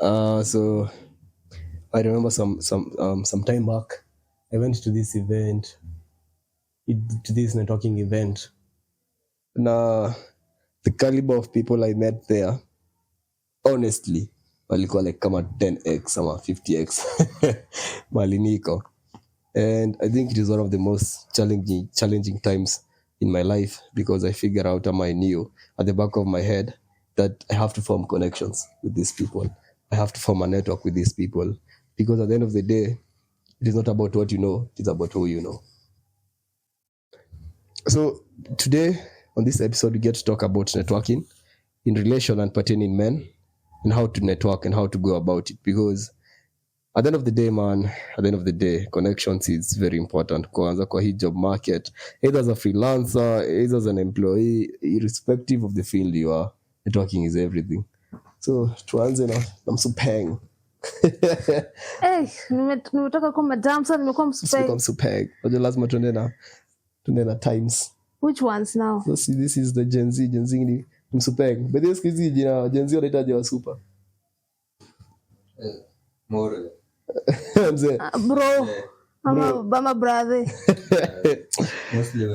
So I remember some time back, I went to this event, to this networking event. Now, the caliber of people I met there, honestly, walikuwa like kama 10x or 50x maliniko. And I think it is one of the most challenging times in my life, because I figured out, I knew at the back of my head that I have to form connections with these people. I have to form a network with these people, because at the end of the day, it is not about what you know, it's about who you know. So today on this episode, we get to talk about networking in relation and pertaining men, and how to network and how to go about it. Because at the end of the day, man, connections is very important. Kwanza kwa hii job market, either as a freelancer, either as an employee, irrespective of the field you are, networking is everything. So tuanze na msupeng. Nimetoka kwa madam, sasa nimekuwa msupeng. Unajua lazima tuende na times. Which ones now? So see, this is the Gen Z ni msupeng. But this kizi jina Gen Z wanaitaje wa super? More. Mzee. Bro. Mama brother. Mostly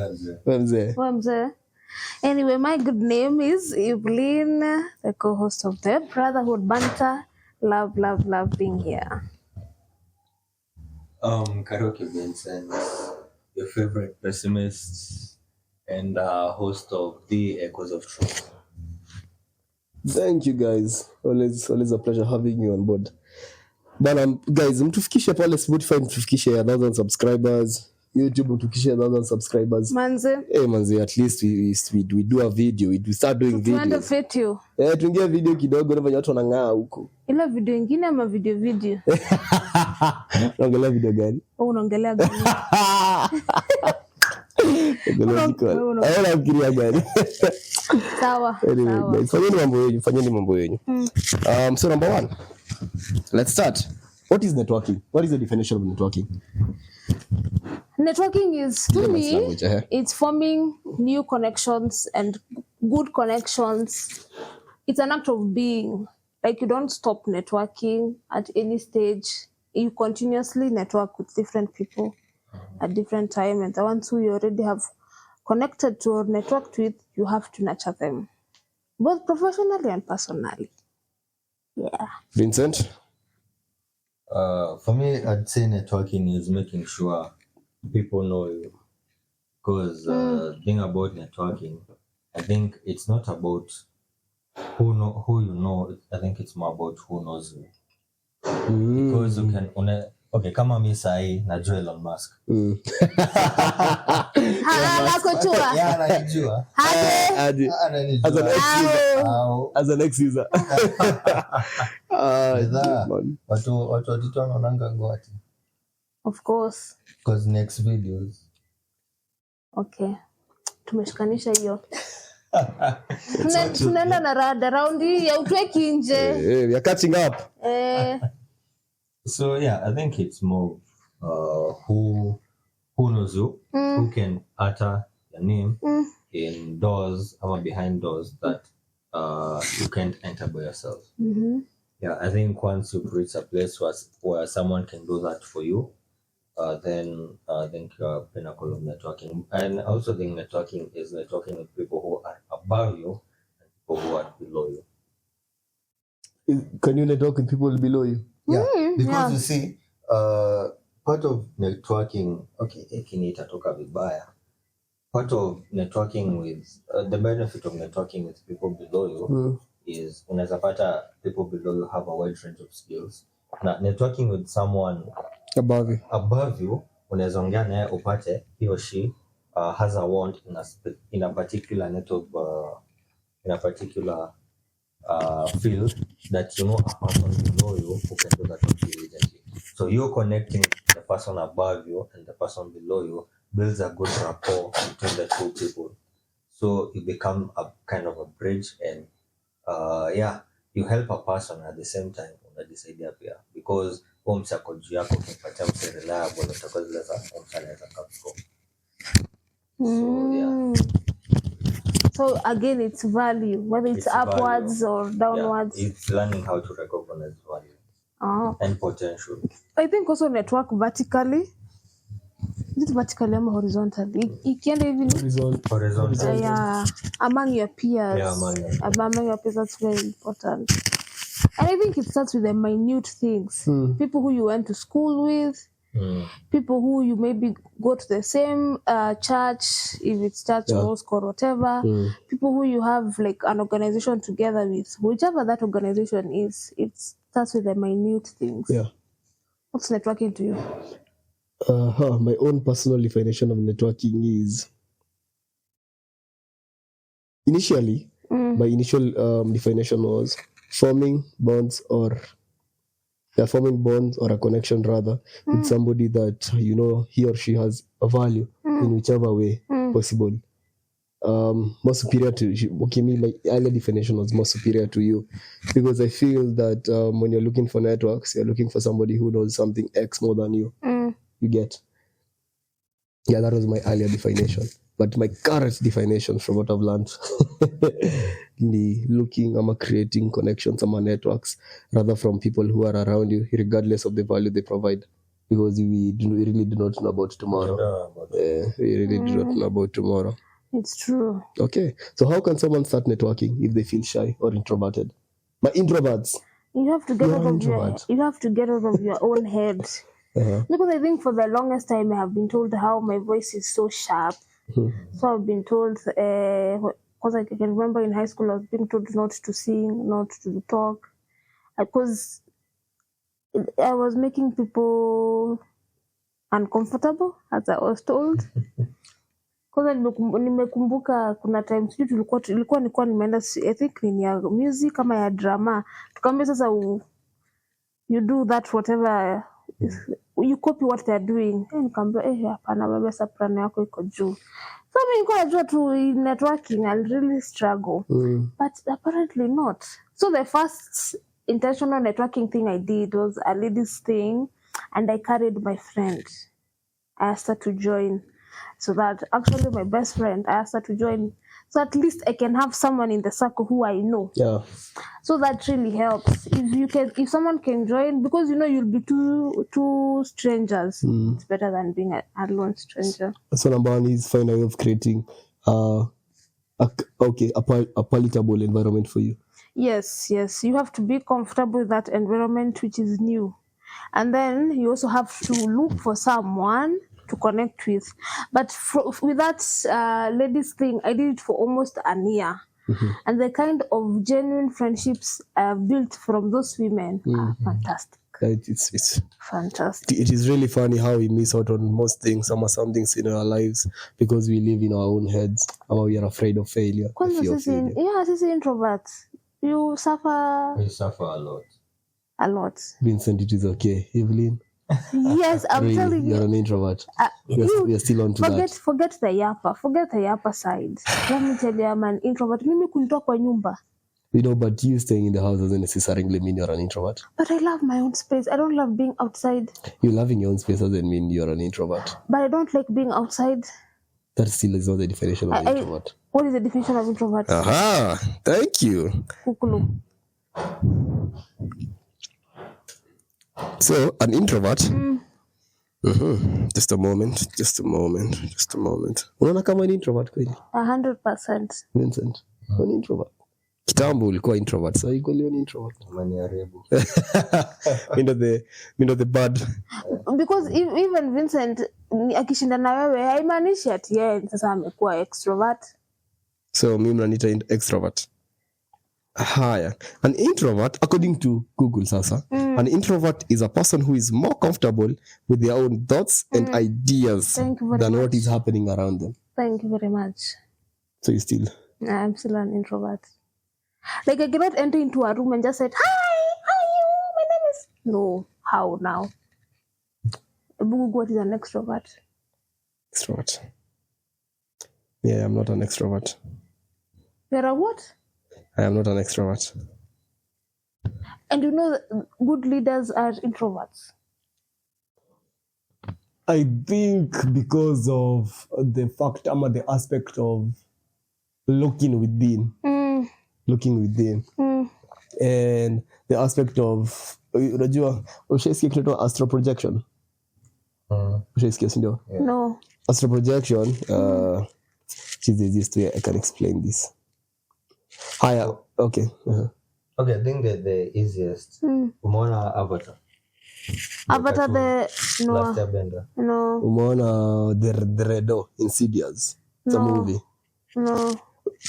Mzee. Anyway, my good name is Evelyn, the co-host of the Brotherhood Banter. Love being here. Karaoke Vincent, your favorite pessimist and host of the Echoes of Truth. Thank you guys. Always a pleasure having you on board. Bana guys, mtufikishe pale Spotify, mtufikishe 1,000 subscribers. YouTube mtufikishe 1,000 subscribers. Manze. Manze, at least we do a video. We start doing videos. Tuende fit you. Tuingie video kidogo na watu wanang'aa huko. Ila video nyingine ama video. Unaongelea video gani? Unaongelea gani? Unafikiria gani? Sawa. Anyway, fanyeni mambo yenu. So number 1. Let's start. What is networking? What is the definition of networking? Networking is, to me, it's forming new connections and good connections. It's an act of being. Like, you don't stop networking at any stage. You continuously network with different people at different time, and the ones who you already have connected to or networked with, you have to nurture them, both professionally and personally. Yeah. Vincent? For me, I'd say networking is making sure people know you. Because thing about networking, I think it's not about who you know. I think it's more about who knows you. Because you can okay, kama mimi sahi najua Elon Musk. Nakujua. Yeah, najua. As an ex-user. Watu wanaonanga ngwati. Of course. Because next videos. Okay. Tumeshikanisha hiyo. Tunaenda na rada raundi ya utweki nje. We are catching up. So yeah, I think it's more who knows you, who can utter your name in doors or behind doors that you can't enter by yourself. Mm-hmm. Yeah, I think once you reach a place where someone can do that for you, then I think you're a pinnacle of networking. And I also think networking is networking with people who are above you and people who are below you. Can you network with people below you? Yeah, because you see, part of networking, okay, ikinitatoka vibaya. Part of networking with, the benefit of networking with people below you is, unaweza pata people below you have a wide range of skills. Now, networking with someone above you, unaweza ongea naye upate, he or she has a want in a particular network, in a particular field that you know a person below you who can do that intelligently. So you're connecting the person above you and the person below you builds a good rapport between the two people. So you become a kind of a bridge, and you help a person at the same time unajisaidia pia, because home psychology yako ukipatia mse reliable utakuwa zile za msana za kapko. So yeah. So again, it's value, whether it's upwards or downwards. It's learning how to recognize value and potential. I think also network vertically. Is it vertically or horizontally? It can even Horizontal. Among your peers. Among your peers, that's very important. And I think it starts with the minute things. People who you went to school with, people who you maybe go to the same church, if it's church mosque or whatever, people who you have like an organization together with, whichever that organization is, it starts with the minute things. Yeah. What's networking to you? My own personal definition of networking is initially, my initial definition was forming bonds or a connection rather with somebody that you know he or she has a value in whichever way possible. More superior to me, my earlier definition was more superior to you, because I feel that when you're looking for networks, you're looking for somebody who knows something X more than you. You get? Yeah, that was my earlier definition. But my current definition, from what I've learned, creating connections among networks, rather from people who are around you, regardless of the value they provide. Because we really do not know about tomorrow. We really do not know about tomorrow. It's true. Okay. So how can someone start networking if they feel shy or introverted? But introverts. You have to get out of your own head. Because I think for the longest time I have been told how my voice is so sharp. So I've been told, because I can remember in high school I was being told not to sing, not to talk, because I was making people uncomfortable, as I was told. Kwanza nimekumbuka kuna time sijui nilikuwa nimeenda, I think ni ya music kama ya drama, tukaambia sasa you do that whatever, you copy what they're doing. Nikaambia hapana baba, soprano yako iko juu. So mimi nilikuwa najua tu in networking I'll really struggle, but apparently not. So the first intentional networking thing I did was a ladies thing, and I carried my friend. I asked her to join. So that actually my best friend, I asked her to join, so at least I can have someone in the circle who I know. Yeah. So that really helps. If someone can join, because you'll be two strangers. It's better than being a lone stranger. So number one is find a way of creating a palatable environment for you. Yes. You have to be comfortable with that environment which is new. And then you also have to look for someone to connect with. But with that ladies thing, I did it for almost a year. And the kind of genuine friendships I've built from those women are fantastic. It's fantastic. It is really funny how we miss out on most things, some things in our lives, because we live in our own heads, or we are afraid of failure. Sisi introverts, you suffer. We suffer a lot. Vincent, it is okay. Evelyn? Yes, I'm really, telling you. You're an introvert. We are still on to that. Forget the yapper side. Let me tell you, I'm an introvert. Mimi kunitoa kwa nyumba. But you staying in the house doesn't necessarily mean you're an introvert. But I love my own space. I don't love being outside. You loving your own space doesn't mean you're an introvert. But I don't like being outside. That still is not the definition of introvert. What is the definition of introvert? Aha! Thank you. Kukulu. So, an introvert. Just a moment. Unaona kama ni introvert kweli? 100%. Vincent, an introvert. Kitambo ulikuwa introvert, sasa iko leo ni introvert. Umeniaribu. The bad. Because even Vincent akishinda na wewe haimaanishi ati yeye sasa amekuwa extrovert. So mimi mnaniita extrovert. Haya. An introvert, according to Google sasa, an introvert is a person who is more comfortable with their own thoughts and ideas than what is happening around them. Thank you very much. So you still? I'm still an introvert. Like I cannot enter into a room and just say, "Hi, how are you? My name is..." No, how now? What is an extrovert? Extrovert. Yeah, I'm not an extrovert. You're a what? I am not an extrovert. And good leaders are introverts. I think because of the fact, the aspect of looking within. Looking within. And the aspect of unajua ushaisikia kitu astral projection? Ushaisikia sindio? No. Astral projection, she's the easiest way I can explain this. Higher, okay. Okay, I think the easiest. Umeona Avatar? Avatar the Last Airbender. No. Umeona the Redo Insidious? It's a movie. No.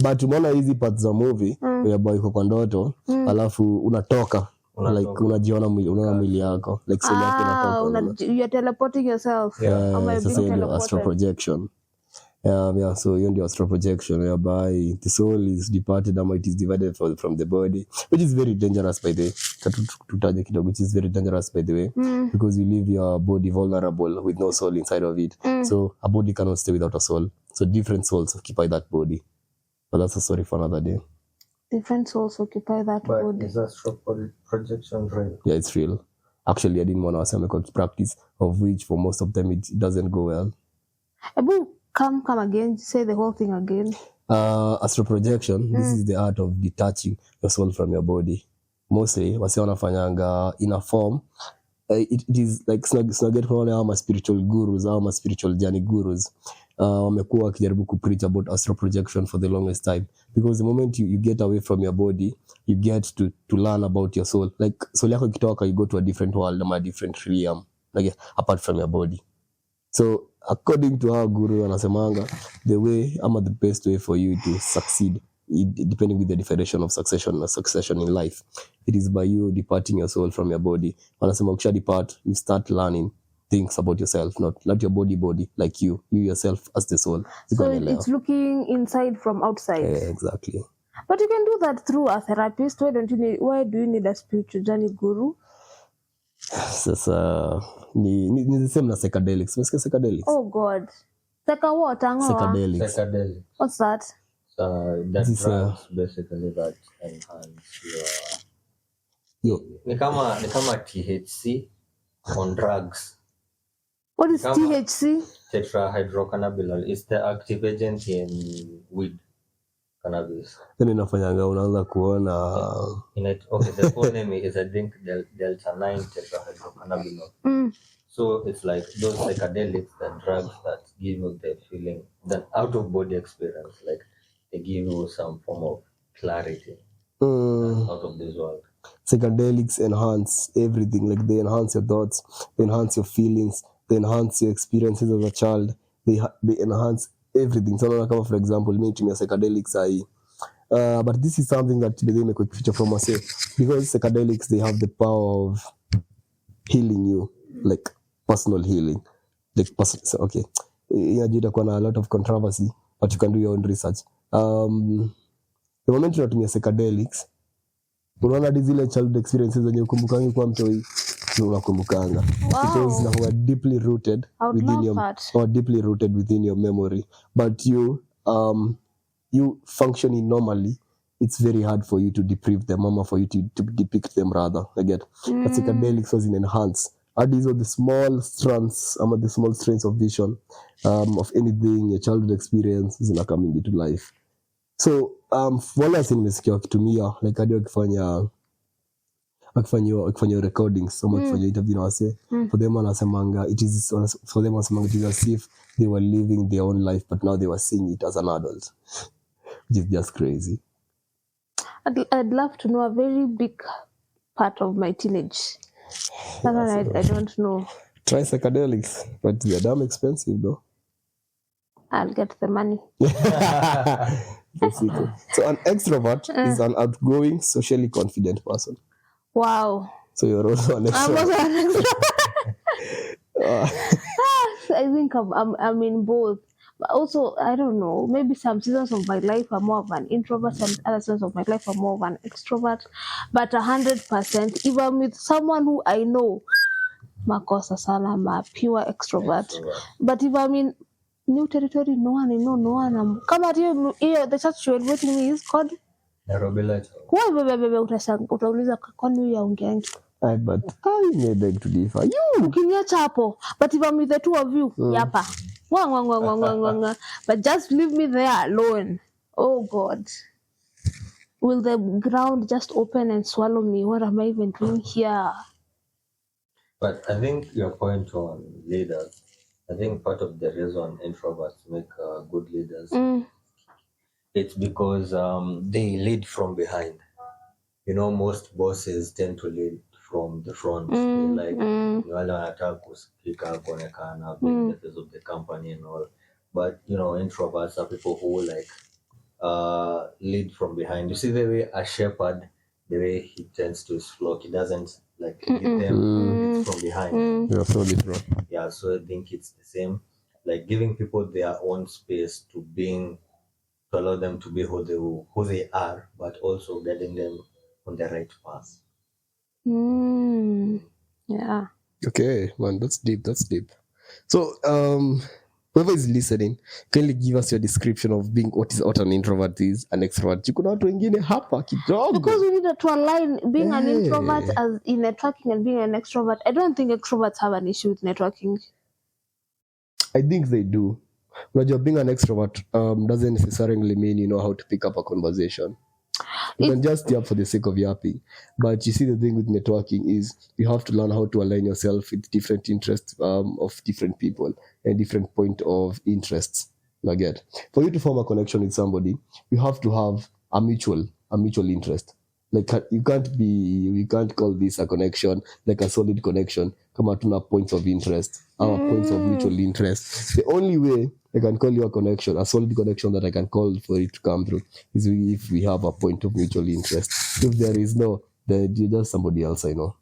But umeona hizi parts za movie whereby uko kwa ndoto alafu unatoka like unajiona mwili yako like soul yako inatoka. You're teleporting yourself. Sasa hiyo ndio astral projection. Yeah, so hiyo ndio astral projection whereby the soul is departed ama it is divided from the body, which is very dangerous by the way. Tutaje kidogo, which is very dangerous by the way, because you leave your body vulnerable with no soul inside of it. So a body cannot stay without a soul. So different souls occupy that body. But that's a story for another day. Different souls occupy that body. But is astral projection real? Yeah, it's real. Actually, I didn't want to say a practice of which for most of them it doesn't go well. Abu, come again. Say the whole thing again. Astral projection, this is the art of detaching your soul from your body. Mostly, wasi wanafanyanga in a form. It is like snaget kuona ama spiritual gurus ama spiritual journey gurus. Wamekuwa wakijaribu kupreach about astral projection for the longest time, because the moment you get away from your body, you get to learn about your soul. Like soul yako ikitoka, you go to a different world ama a different realm, like apart from your body. So according to our guru wanasemanga, the way ama the best way for you to succeed, depending with the definition of succession in life, it is by you departing your soul from your body. Wanasema ukisha depart, you start learning things about yourself, not your body, like you yourself as the soul. So it's looking inside from outside. Yeah, exactly. But you can do that through a therapist. Why do you need a spiritual journey guru? Sasa ni the same na psychedelics. Umesikia psychedelics? Oh God. What? Psychedelics. What's that? That drugs basically that enhance your ni kama THC on drugs. What is THC? Tetrahydrocannabinol. It's the active agent in weed, cannabis. Then inafanyanga unaanza kuona okay, the full name is I think delta 9 tetrahydrocannabinol. So it's like those psychedelics, the drugs that give you the feeling, the out of body experience, like they give you some form of clarity out of this world. Psychedelics enhance everything, like they enhance your thoughts, they enhance your feelings, they enhance your experiences as a child, they enhance everything. So like, for example, me to me psychedelics but this is something that they make a quick feature from us, because psychedelics, they have the power of healing you, like personal healing, like okay, inajita kuna a lot of controversy, but you can do your own research. The moment unatumia psychedelics, unaona zile child experiences zenye ukumbukangi kwa mtoi unakumbukanga, because they were deeply rooted within your memory, but you functioning normally, it's very hard for you to deprive them or for you to depict them rather. But psychedelics was enhance. These are the small strands, the small strains of vision of anything your childhood experience is coming into life. So wala nimesikia wakitumia like hadi wakifanya recordings ama wakifanya interview na wase, for them wanasemanga it is as if they were living their own life, but now they were seeing it as an adult, which is just crazy. I'd love to know a very big part of my teenage. I don't know. Try psychedelics, but they're damn expensive though. I'll get the money. So an extrovert is an outgoing, socially confident person. Wow. So you're also an extrovert. I'm also an extrovert. I think I'm in both. But also, I don't know, maybe some seasons of my life are more of an introvert, some other seasons of my life are more of an extrovert. But 100%, if I'm with someone who I know, makosa sana, I'm a pure extrovert. But if I'm in new territory, no one I know, no one. Come at you, the church you're waiting me is called Nairobi Light. Why, utauliza kwani huyu yaongeangi? But I may beg to differ. Ukiniacha hapo. But if I'm with the two of you, yapa. But just leave me there alone. Oh God. Will the ground just open and swallow me? What am I even doing here? But I think your point on leaders, I think part of the reason introverts make good leaders, it's because they lead from behind. Most bosses tend to lead from the front. They like wale wanataka kusikika, kuonekana, being the face of the company and all. But introverts are people who like lead from behind. You see the way a shepherd, the way he tends to his flock, he doesn't like lead them. It's from behind. Yeah, so different. Yeah, so I think it's the same, like giving people their own space to allow them to be who they are, but also guiding them on the right path. Yeah. Okay, man, that's deep. So, whoever is listening, kindly give us your description of being what an introvert is, an extrovert. You kuna watu wengine hapa kidogo. Because we need to align being an introvert as in networking and being an extrovert. I don't think extroverts have an issue with networking. I think they do. Unajua, being an extrovert doesn't necessarily mean you know how to pick up a conversation. You can just yap for the sake of yapping. But you see, the thing with networking is you have to learn how to align yourself with different interests of different people and different point of interests. You get. For you to form a connection with somebody, you have to have a mutual interest. Like you can't call this a connection, like a solid connection. Come out to points of interest, our points of mutual interest. The only way I can call you a connection, a solid connection that I can call for it to come through, is if we have a point of mutual interest. If there is no, then you're just somebody else I know.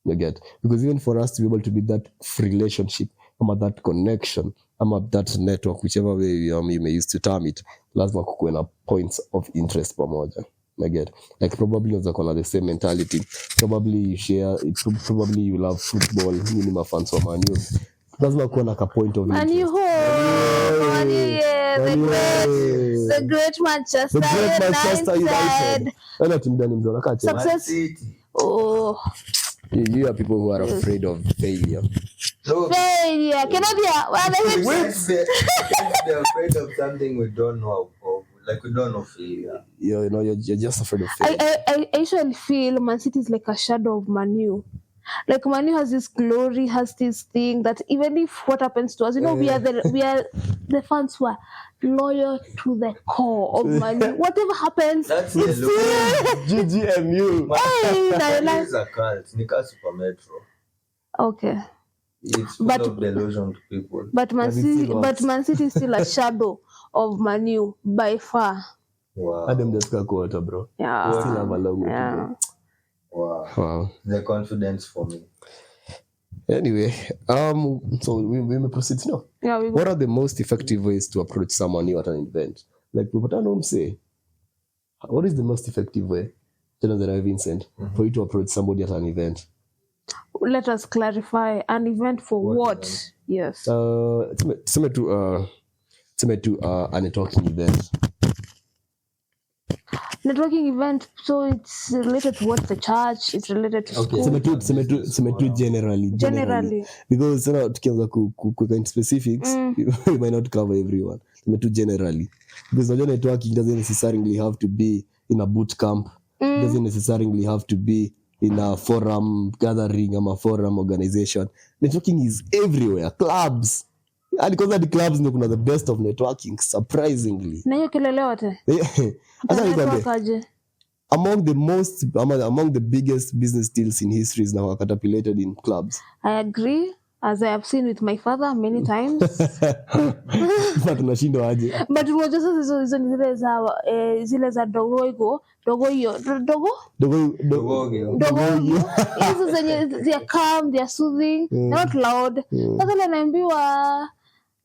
You get? Because even for us to be able to be that relationship, that connection, that network, whichever way you may use to term it, lazima kukuwe na points of interest pamoja. I get, like probably unaweza kuwa na the same mentality, probably you share it, probably you love football, you ni mafans wa Man U, lazima kuwa na ka point of interest. The great Manchester United. Wala timu gani mzee unakaa chini? Success. Oh, you are people who are afraid of failure. no, Failure. they're afraid of something we don't know of. Like we don't know failure. You're just afraid of failure. I usually feel Man City is like a shadow of Man U. Like Man U has this glory, has this thing that even if what happens to us, we are the fans who are loyal to the core of Man U. Whatever happens, That's it's GGMU. It's a cult. Nika Super Metro. Okay. It's full of delusion to people. But Man City is still a shadow of Man U by far. Wow. Adam just got quarter, bro. Yeah. Still have a long way to go. Wow. The confidence for me. Anyway, so we may proceed now. Yeah, what are the most effective ways to approach someone new at an event? Like people don't say, what is the most effective way, General Vincent, for you to approach somebody at an event? Let us clarify. An event for what? Yes. Similar to a networking event. Networking event, so it's related to what the church, it's related to school. Generally. Because tukianza kuweka in specifics, we might not cover everyone. Generally. Because networking doesn't necessarily have to be in a boot camp. Doesn't necessarily have to be in a forum gathering or a forum organization. Networking is everywhere. Clubs. And because the clubs know the best of networking, surprisingly. Na hiyo kelele wote. Among the biggest business deals in history is now catapulted in clubs. I agree, as I have seen with my father many times. But tunashindwa aje. But unajua hizo zile za dogo hiyo. Hizo zenye they are calm, they are soothing, not loud. Sasa naambiwa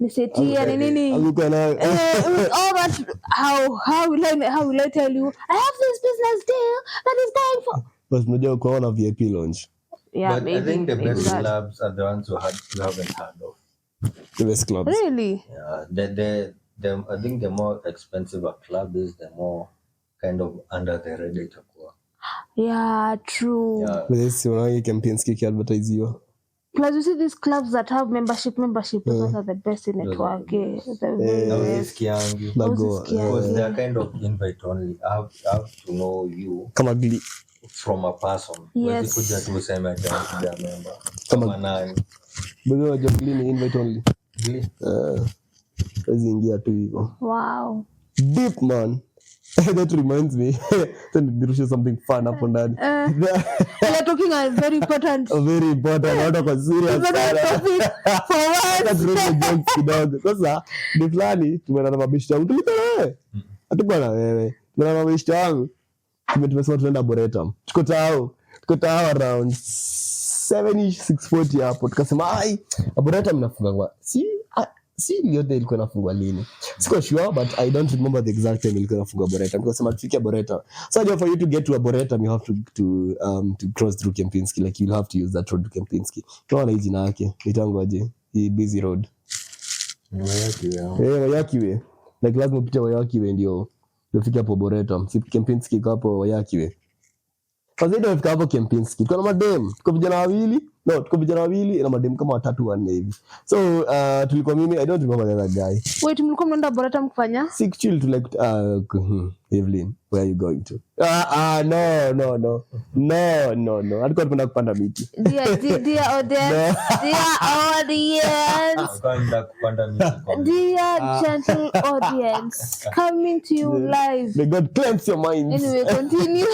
nisetia nini all that how will I tell you I have this business deal that is going for but unajua kwa one VIP lounge. Yeah, but maybe, I think the best clubs are the ones you haven't heard of. The best clubs. Really? Yeah. I think the more expensive a club is, the more kind of under the radar. Yeah, true. Yeah. But this campaigns kiki advertise you. Plus, you see these clubs that have membership. Those are the best in networking. The best. Because they're kind of invite only. I have to know you Kama gli. from a person. Yes. Kuja tu useme ati I'm a member. Kama nani. Bado wajua gli ni invite only. Gli. Kazi ingia tu hivyo. Wow. Deep man. That reminds me. Nirushe something fun hapo ndani. We are talking a very important. Very important. Not kwa serious. Topic for once. Kidogo. Sasa ni fulani tumeenda na mabishti wangu. Tulikuwa na wewe. Hatukuwa na wewe. Tumeenda na mabishti wangu. Tumesema tunaenda Boretam. Tuko tao around 6:40 hapo. Tukasema Boretam inafungwa. Si yote ilikuwa inafungwa lini. Siko sure but I don't remember the exact time ilikuwa inafungwa Boretam. Tukasema tufike Boretam. So for you to get to a Boretam you have to cross through Kempinski. Like you'll have to use that road to Kempinski. Tunaona hizi na yake. Nitangu aje. Hii busy road. Wayakiwe. Like lazima upite Wayakiwe ndio ufike hapo Boretam. Si Kempinski kwa hapo Wayakiwe. Kwanza ndio ufika hapo Kempinski. Tuko na madem. Tuko vijana wawili na madem kama 3-4 hivi. So tulikuwa mimi I don't remember the other guy. Wait, mlikuwa mnaenda Boretam kufanya? Sick chill to like Evelyn, where are you going to? No. Alikuwa tunataka kupanda miti. Dear audience. Dear gentle audience, coming to you live. May God cleanse your minds. Anyway, continue.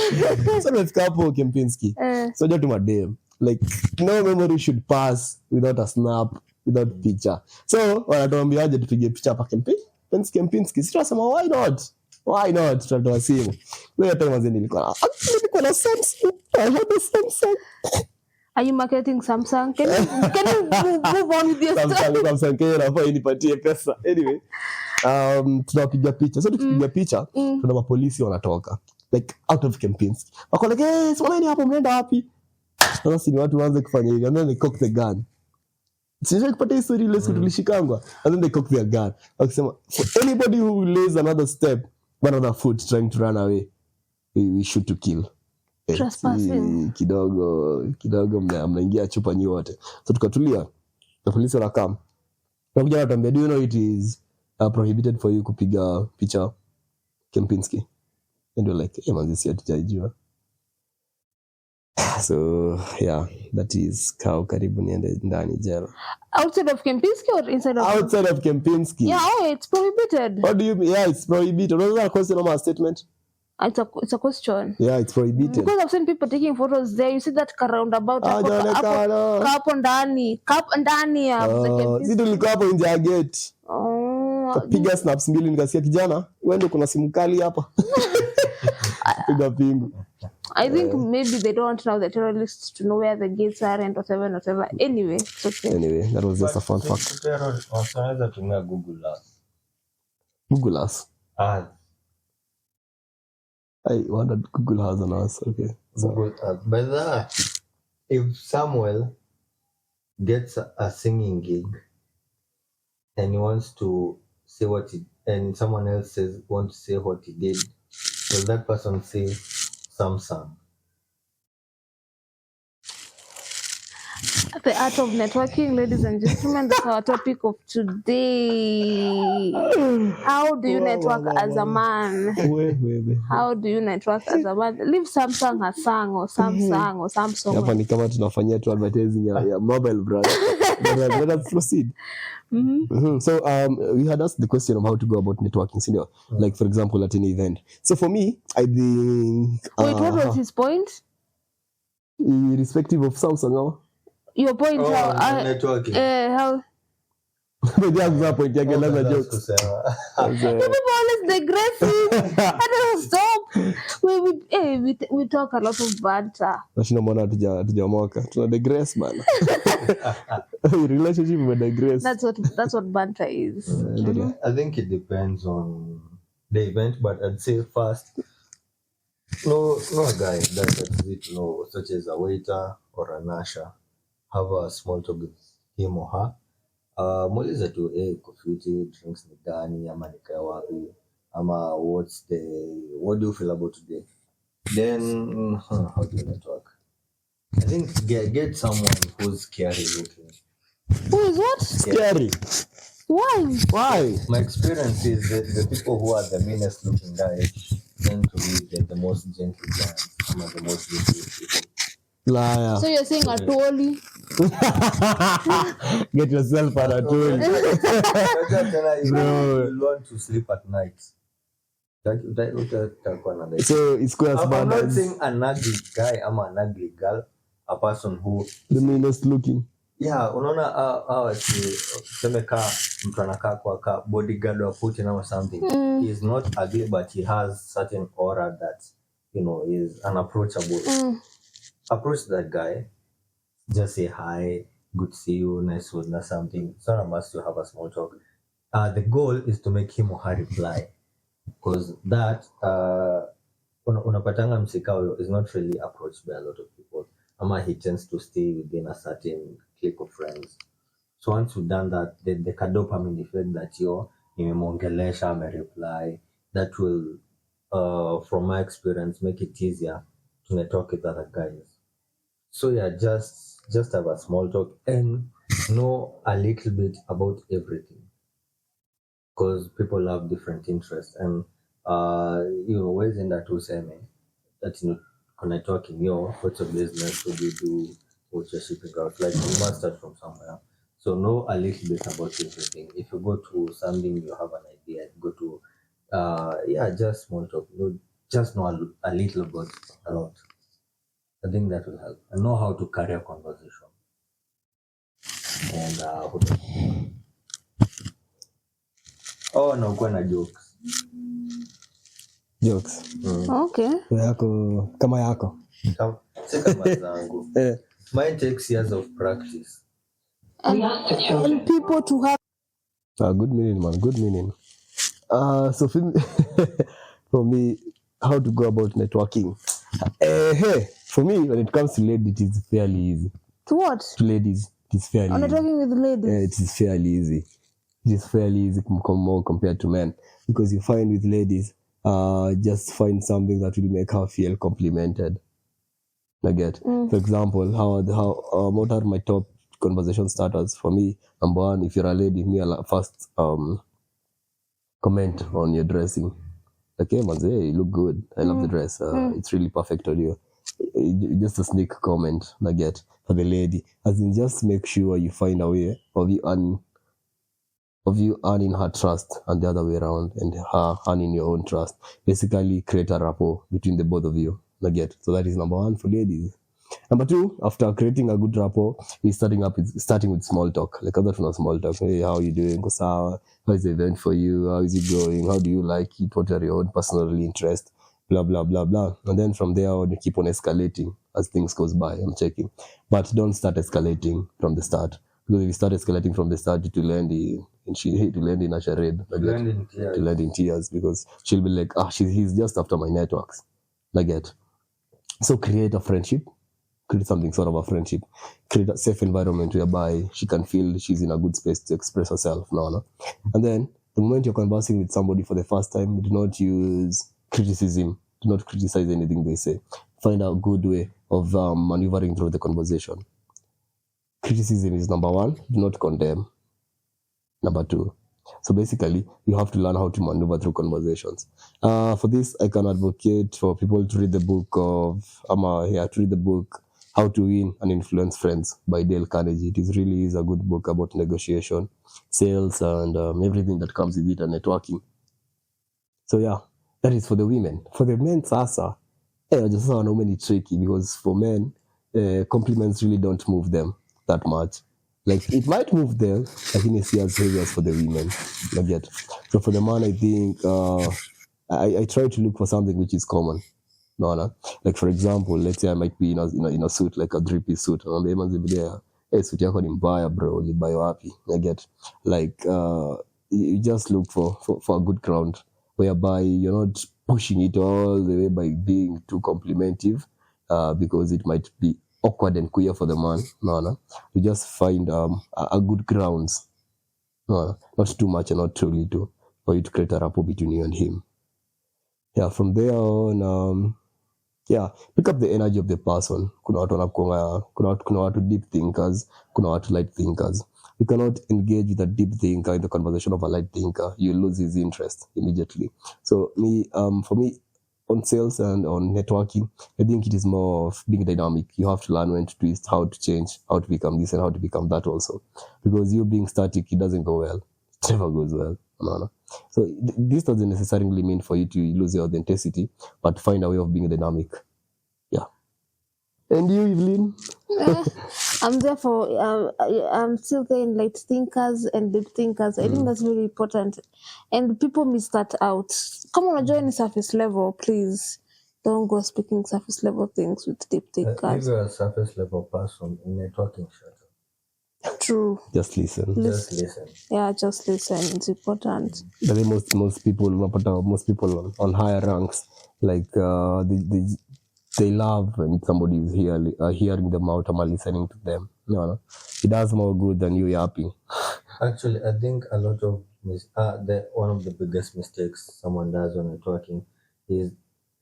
So let's go hapo Kempinski. So just to madem. Like no memory should pass without a snap, without picture. So wanatuambiaje tupige picha hapa Kempinski. Sisi tunasema why not? Tutatoa simu. Leo time mazeni nilikuwa na Samsung. I had a Samsung. Are you marketing Samsung? Can you move on with your stuff? Samsung Kenya nafaa inipatie pesa. Anyway, tunapiga picha. So tukipiga picha, kuna mapolisi wanatoka. Like out of Kempinski. Wako like, "Swaleni hapo mnaenda wapi?" Sasa si watu waanze kufanya hivi. And then they cock the gun. Sisi kupata history ile siku tulishikangwa. And then they cock their gun. Wakisema, "For anybody who lays another step, another foot trying to run away, we shoot to kill." Trespassing. Kidogo mnaingia chupa nyi wote. So tukatulia. Na polisi wanakam. Wakuja wanatuambia, "Do you know it is prohibited for you kupiga picha Kempinski?" And we're like, man, this year tutajua. So yeah, that is how karibu niende ndani jela. Outside of Kempinski or inside of? Outside of Kempinski. Yeah, it's prohibited. What do you mean? Yeah, it's prohibited. Was that a question or a statement? It's a question. Yeah, it's prohibited. Because I've seen people taking photos there. You see that roundabout hapo ndani ya Kempinski. Sisi tulikuwa hapo nje ya gate. Kapiga snaps mbili nikasikia kijana, wewe kuna simu kali hapa. Piga pingu. I think maybe they don't want now the terrorists to know where the gates are and whatever. Anyway, it's okay. Anyway, that was just a fun fact. Wanaweza tumia Google Earth. I wondered Google has an us. Okay. Google Earth. But if Samuel gets a singing gig and he wants to say and someone else wants to say what he did, will that person say Samsung? The art of networking, ladies and gentlemen, that's our topic of today. How do you network as a man? How do you network as a man? Leave Samsung has sang or Samsung or Samsung. Hapa ni kama tunafanyia tu advertising ya mobile brand. Let us proceed. So we had asked the question of how to go about networking, senior. Like for example at an event. So for me, I think wait, what was his point? Irrespective of Samsung. Your point networking. How the point yake lazima jokes. People always digressing. I don't stop. We talk a lot of banter. Nashina mbona tujamoka. Tuna digress bana. Relationship we digress. That's what banter is. I think it depends on the event, but I'd say first no guy that visit such as a waiter or an usher have a small talk with him or her. Muulize tu kufiti drinks ni gani ama nikae wapi ama what do you feel about today, then how do you network? I think get someone who's scary looking. Who is what? Scary. Why? My experience is that the people who are the meanest looking guys tend to be the most gentle guys, some of the most gentle people. Liar. So you're saying Atoli? Get yourself an Atoli. You learn to sleep at night. So it's quite I'm not saying an ugly guy, I'm an ugly girl, a person who the meanest looking. Yeah, unaona tuseme kaa mtu anakaa kwa bodyguard wa Putin or something. He is not ugly, but he has certain aura that is unapproachable. Approach that guy, just say hi, good to see you, nice food or something. It's not a must to have a small talk. The goal is to make him or her reply, because that unapatanga msikao is not really approached by a lot of people. He tends to stay within a certain clique of friends. So once you've done that, the dopamine effect that nimemongelesha reply, that will, from my experience, make it easier to network with other guys. So yeah, just have a small talk and know a little bit about everything, because people have different interests, and ways in that useme that networking, what's your business, what do you do, what's your shipping route, like you must start from somewhere. So know a little bit about everything. If you go to something, you have an idea, go to just small talk. Just know a little about a lot. I think that will help. And know how to carry a conversation. And no, kuna jokes. Okay. Yako kama yako. Si kama zangu. Mine takes years of practice. And people to have Good meaning, man. Good meaning. So for me, how to go about networking? For me, when it comes to ladies, it is fairly easy. To what? To ladies, it is fairly easy. Networking with ladies? Yeah, it is fairly easy. It is fairly easy more compared to men, because you find with ladies, just find something that will make her feel complimented. For example, what are my top conversation starters? For me, number one, if you're a lady, first comment on your dressing. Okay, manze, hey, you look good. I love the dress. It's really perfect on you. Just a sneak comment, for the lady. As in, just make sure you find a way of you earning her trust, and the other way around, and her earning your own trust. Basically, create a rapport between the both of you. So that is number one for ladies. Number two, after creating a good rapport, we're starting with small talk. Like other small talk. Hey, how are you doing? How is the event for you? How is it going? How do you like it? What are your own personal interests? Blah, blah, blah, blah. And then from there on, you keep on escalating as things goes by. I'm checking. But don't start escalating from the start. Because if you start escalating from the start, it will end in a charade. To land in tears. Because she'll be like, he's just after my networks. So create a friendship. Create something sort of a friendship. Create a safe environment whereby she can feel she's in a good space to express herself. And then the moment you're conversing with somebody for the first time, do not use criticism. Do not criticize anything they say. Find a good way of maneuvering through the conversation. Criticism is number one. Do not condemn. Number two. So basically, you have to learn how to maneuver through conversations. For this, I can advocate for people to read the book How to Win and Influence Friends by Dale Carnegie. It is a good book about negotiation, sales, and everything that comes with it, and networking. So yeah, that is for the women. For the men, sasa, I just saw normally tricky, because for men, compliments really don't move them that much. It might move them, like in a serious areas for the women. So for the man, I think I try to look for something which is common. Like for example, let's say I might be in a suit, like a 3-piece suit. And the man's be there, hey, suit yako ni mbaya, bro. Ni buy wapi? You just look for a good ground whereby you're not pushing it all the way by being too complimentive, because it might be awkward and queer for the man. You just find a good grounds. Not too much and not too little, for you to create a rapport between you and him. Yeah, from there on, pick up the energy of the person. Kuna watu deep thinkers, kuna watu light thinkers. You cannot engage with a deep thinker in the conversation of a light thinker. You lose his interest immediately. So for me, on sales and on networking, I think it is more of being dynamic. You have to learn when to twist, how to change, how to become this and how to become that also. Because you being static, it doesn't go well. It never goes well. No. So this doesn't necessarily mean for you to lose your authenticity, but find a way of being dynamic. Yeah. And you, Evelyn? I'm I'm still saying light thinkers and deep thinkers. I think that's very important. And people miss that out. Come on, join surface level, please. Don't go speaking surface level things with deep If thinkers. you're a surface level person in networking, shut up. True. Just listen. Just listen. Yeah, just listen. It's important. But then most people on higher ranks, like they love when somebody is hearing them out or listening to them. No, it does more good than you yapping. Actually, I think a lot of one of the biggest mistakes someone does on networking is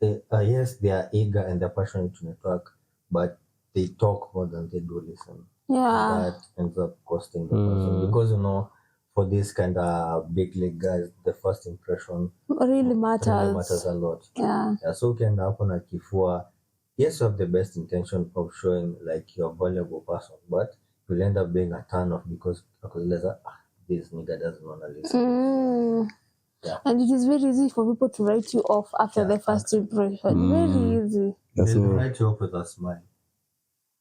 yes, they are eager and they're passionate to network, but they talk more than they do listen. Yeah. That ends up costing the person because for these kind of big league guys, the first impression really matters a lot. Yeah. So can happen at kifua. Yes, you have the best intention of showing like you're a valuable person, but you'll end up being a turn off because this nigga doesn't want to listen. Yeah. And it is very easy for people to write you off after the first impression. Very easy. They'll write you off with a smile.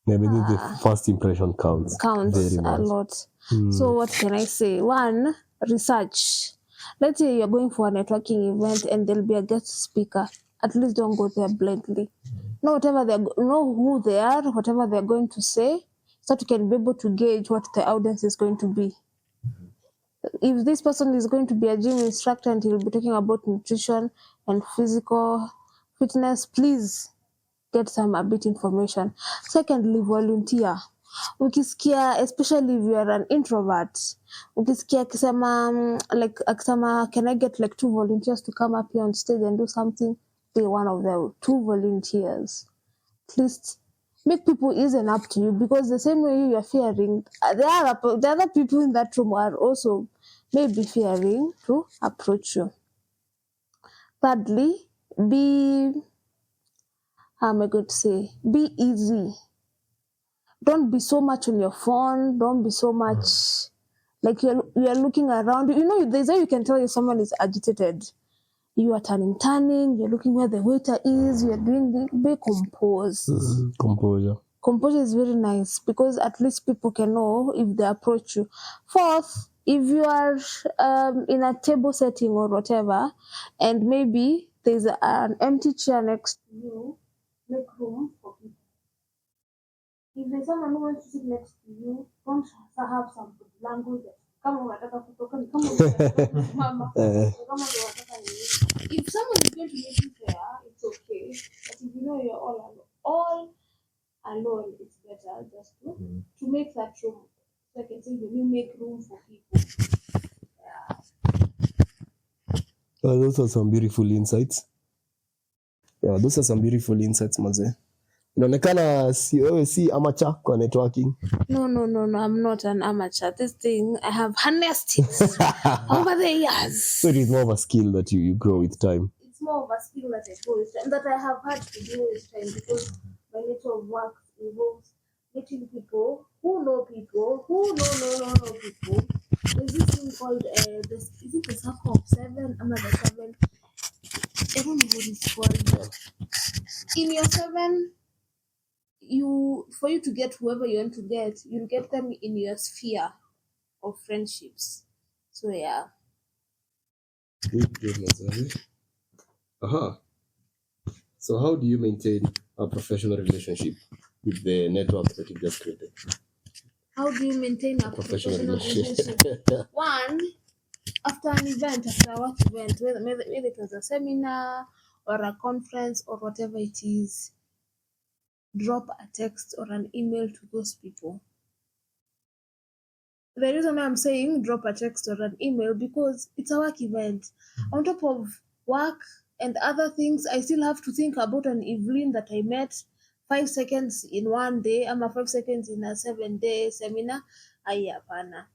Maybe the first impression counts very much. A lot. So what can I say? One, research. Let's say you're going for a networking event and there'll be a guest speaker. At least don't go there blindly. Know who they are, whatever they're going to say, so that you can be able to gauge what the audience is going to be. If this person is going to be a gym instructor and he'll be talking about nutrition and physical fitness, please get a bit information. Secondly, volunteer. Ukisikia, especially if you are an introvert, ukisikia akisema, can I get like 2 volunteers to come up here on stage and do something? Be one of the 2 volunteers. At least make people easy up to you, because the same way you are fearing, the other people in that room are also maybe fearing to approach you. Thirdly, how am I going to say? Be easy. Don't be so much on your phone. Don't be so much like you're looking around. You know, there's a way you can tell if someone is agitated. You are turning. You're looking where the waiter is. You're be composed. Composure is very nice, because at least people can know if they approach you. Fourth, if you are in a table setting or whatever, and maybe there's an empty chair next to you, make room for people. If there's someone who wants to sit next to you, don't have some language. If someone is going to make you fair, it's okay. But if you know you're all alone, it's better just to make that room. So I can say when you make room for people. Those are some beautiful insights. Maze. Inaonekana si amateur kwa networking. No, I'm not an amateur. This thing, I have harnessed it over the years. So it is more of a skill that you grow with time. It's more of a skill that I grow with time, that I have had to do with time, because my nature of work involves meeting people who know people who know people. There's this thing called is it the circle of 7? I'm not the 7. I don't know what it's called. In your 7, for you to get whoever you want to get, you'll get them in your sphere of friendships. So yeah. So how do you maintain a professional relationship with the network that you just created? How do you maintain a professional relationship? One, after an event, after a work event, whether it was a seminar or a conference or whatever it is, drop a text or an email to those people. The reason why I'm saying drop a text or an email, because it's a work event. On top of work and other things. I still have to think about an Evelyn that I met 5 seconds in one day, ama 5 seconds in a 7-day seminar. Hapana.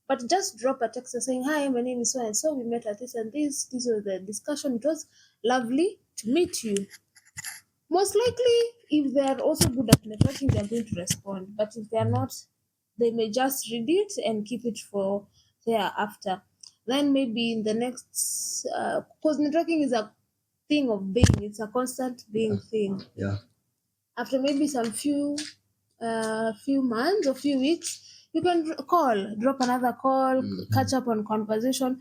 But just drop a text saying, "Hi, my name is so and so. We met at this and this. This was the discussion. It was lovely to meet you." Most likely, if they are also good at networking, they are going to respond. But if they are not, they may just read it and keep it for thereafter. Then maybe in the next, because networking is a thing of being, it's a constant being thing. Yeah. After maybe some few months or few weeks, you can drop another call, catch up on conversation.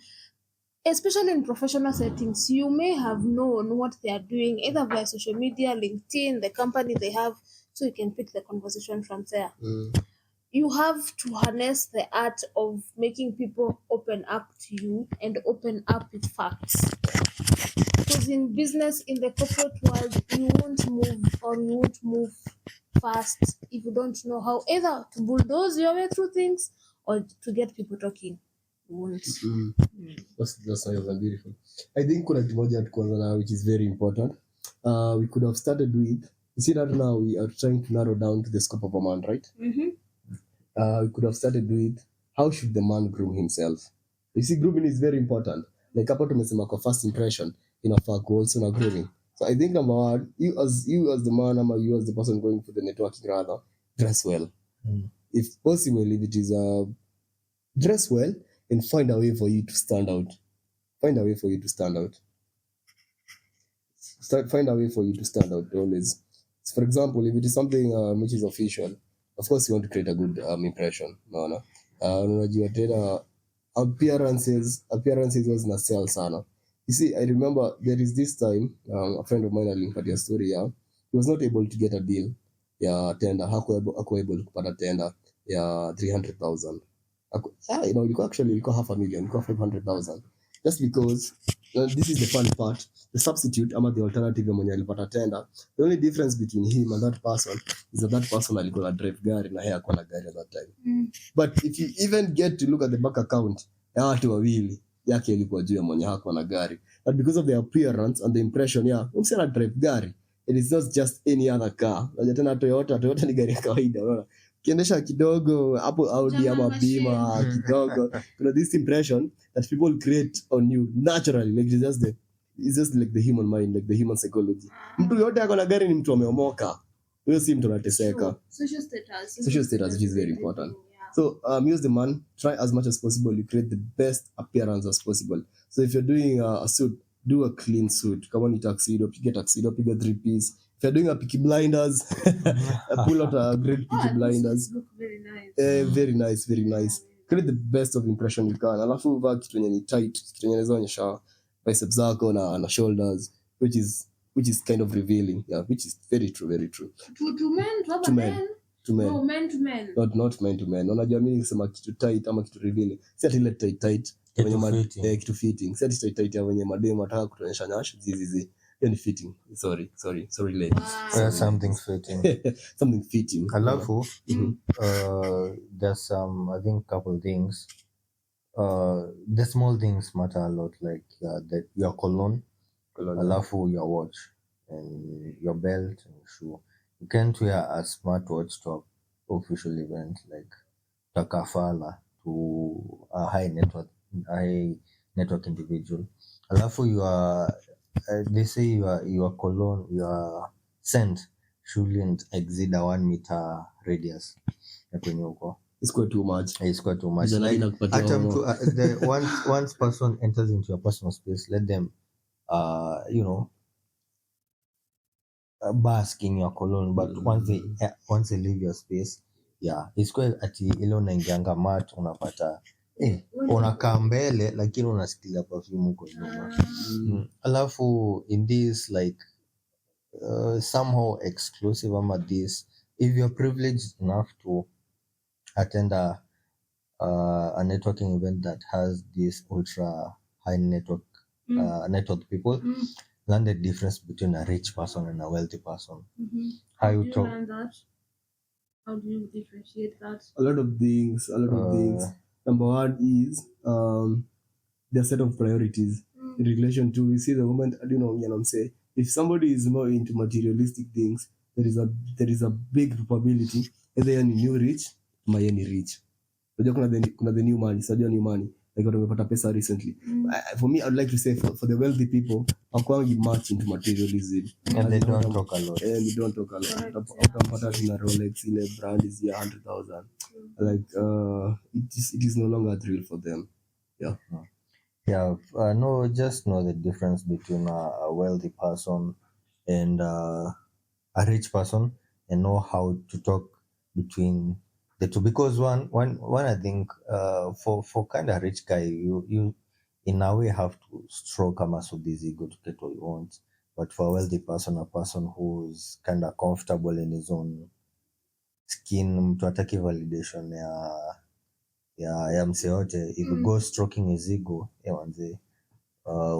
Especially in professional settings, you may have known what they are doing either via social media, LinkedIn, the company they have, so you can pick the conversation from there. You have to harness the art of making people open up to you and open up with facts. Because in business, in the corporate world, you won't move fast if you don't know how either to bulldoze your way through things or to get people talking. You won't. That's nice and beautiful. I think kuna kitu moja tukuanza na which is very important. We could have started with, you see that now we are trying to narrow down to the scope of a man, right? We could have started with, how should the man groom himself? You see, grooming is very important. Like hapo tumesema kwa first impression, inafaa ku also na grooming. So I think number one, you as the man, or you as the person going for the networking rather, dress well. If possible, if it is dress well and find a way for you to stand out. Find a way for you to stand out. Find a way for you to stand out always. So for example, if it is something which is official, of course you want to create a good impression. Unajua tena appearances was na sell sana. You see, I remember there is this time a friend of mine alimpatia story ya he was not able to get a deal ya tender, hakuwa able kupata tender ya 300,000. Ilikuwa half a million, ilikuwa 500,000. Just because this is the fun part, the substitute ama the alternative mwenye alipata tender, the only difference between him and that person is that person alikuwa na drive gari na yeye hakuwa na gari at that time. But if you even get to look at the bank account ya watu wawili, yake ilikuwa juu ya mwenye hakuwa na gari, but because of the appearance and the impression, msana drive gari, it is not just any other car. Unajua tena Toyota ni gari ya kawaida, unaona, kiendesha kidogo hapo Audi ama Bima kidogo, this impression that people create on you naturally, like it's just like the human mind, like the human psychology. Mtu yote ako na gari ni mtu ameomoka, huyo si mtu anateseka. Social status which is very important. So use the man, try as much as possible, you create the best appearance as possible. So if you're doing a suit, do a clean suit. Come on, you tuxedo, pick a 3-piece. If you're doing a Peaky Blinders, pull out a great Peaky Blinders. Look very nice. Very nice. Create the best of impression you can. Alafu vaa kitu yenye ni tight, kitu yenye inaweza onyesha biceps zako na shoulders, which is kind of revealing. Yeah, which is very true. To men. No, men to men. Not men to men. Unajua mimi nikisema kitu tight ama kitu revealing, si ati ile tight kitu fitting. Si ati tight ya wenye mademo ataka kutuonyesha nyash zizi. Hiyo ni fitting. Sorry ladies. Something fitting. Something fitting. Alafu there's some, I think, couple things. The small things matter a lot, like your cologne. Alafu your watch and your belt and shoe. You can't wear a smartwatch to an official event like takafala to a high network individual. Alafu they say your cologne, your scent shouldn't exceed a 1 meter radius. It's quite too much. Like, once person enters into your personal space, let them bask in your cologne, but once they leave your space, it's quite ati ile unaingianga mat unapata unakaa mbele lakini unasikia perfume huko nyuma. Alafu in this like somehow exclusive ama this, if you're privileged enough to attend a networking event that has this ultra high network people, learn the difference between a rich person and a wealthy person. How do you learn that? How do you differentiate that? A lot of things. Number one is their set of priorities. in relation to, you see, the moment, I'm saying, if somebody is more into materialistic things, there is a big probability either you're new rich ama you're rich. Unajua kuna the new money, sajua new money, like watu wamepata pesa recently. For me, I would like to say for the wealthy people, hakwangi much into materialism. And they don't talk a lot. And they don't talk a lot. Utampata tuna Rolex, ile brand is 100,000. Like it is no longer a thrill for them. Yeah. Yeah, no, just know the difference between a wealthy person and a rich person, and know how to talk between the two. Because one I think for kind of rich guy, you in a way have to stroke a muscle this ego to get what you want. But for a wealthy person, a person who's kind of comfortable in his own skin, mtu hataki validation ya mse yote, if you go stroking his ego, manze,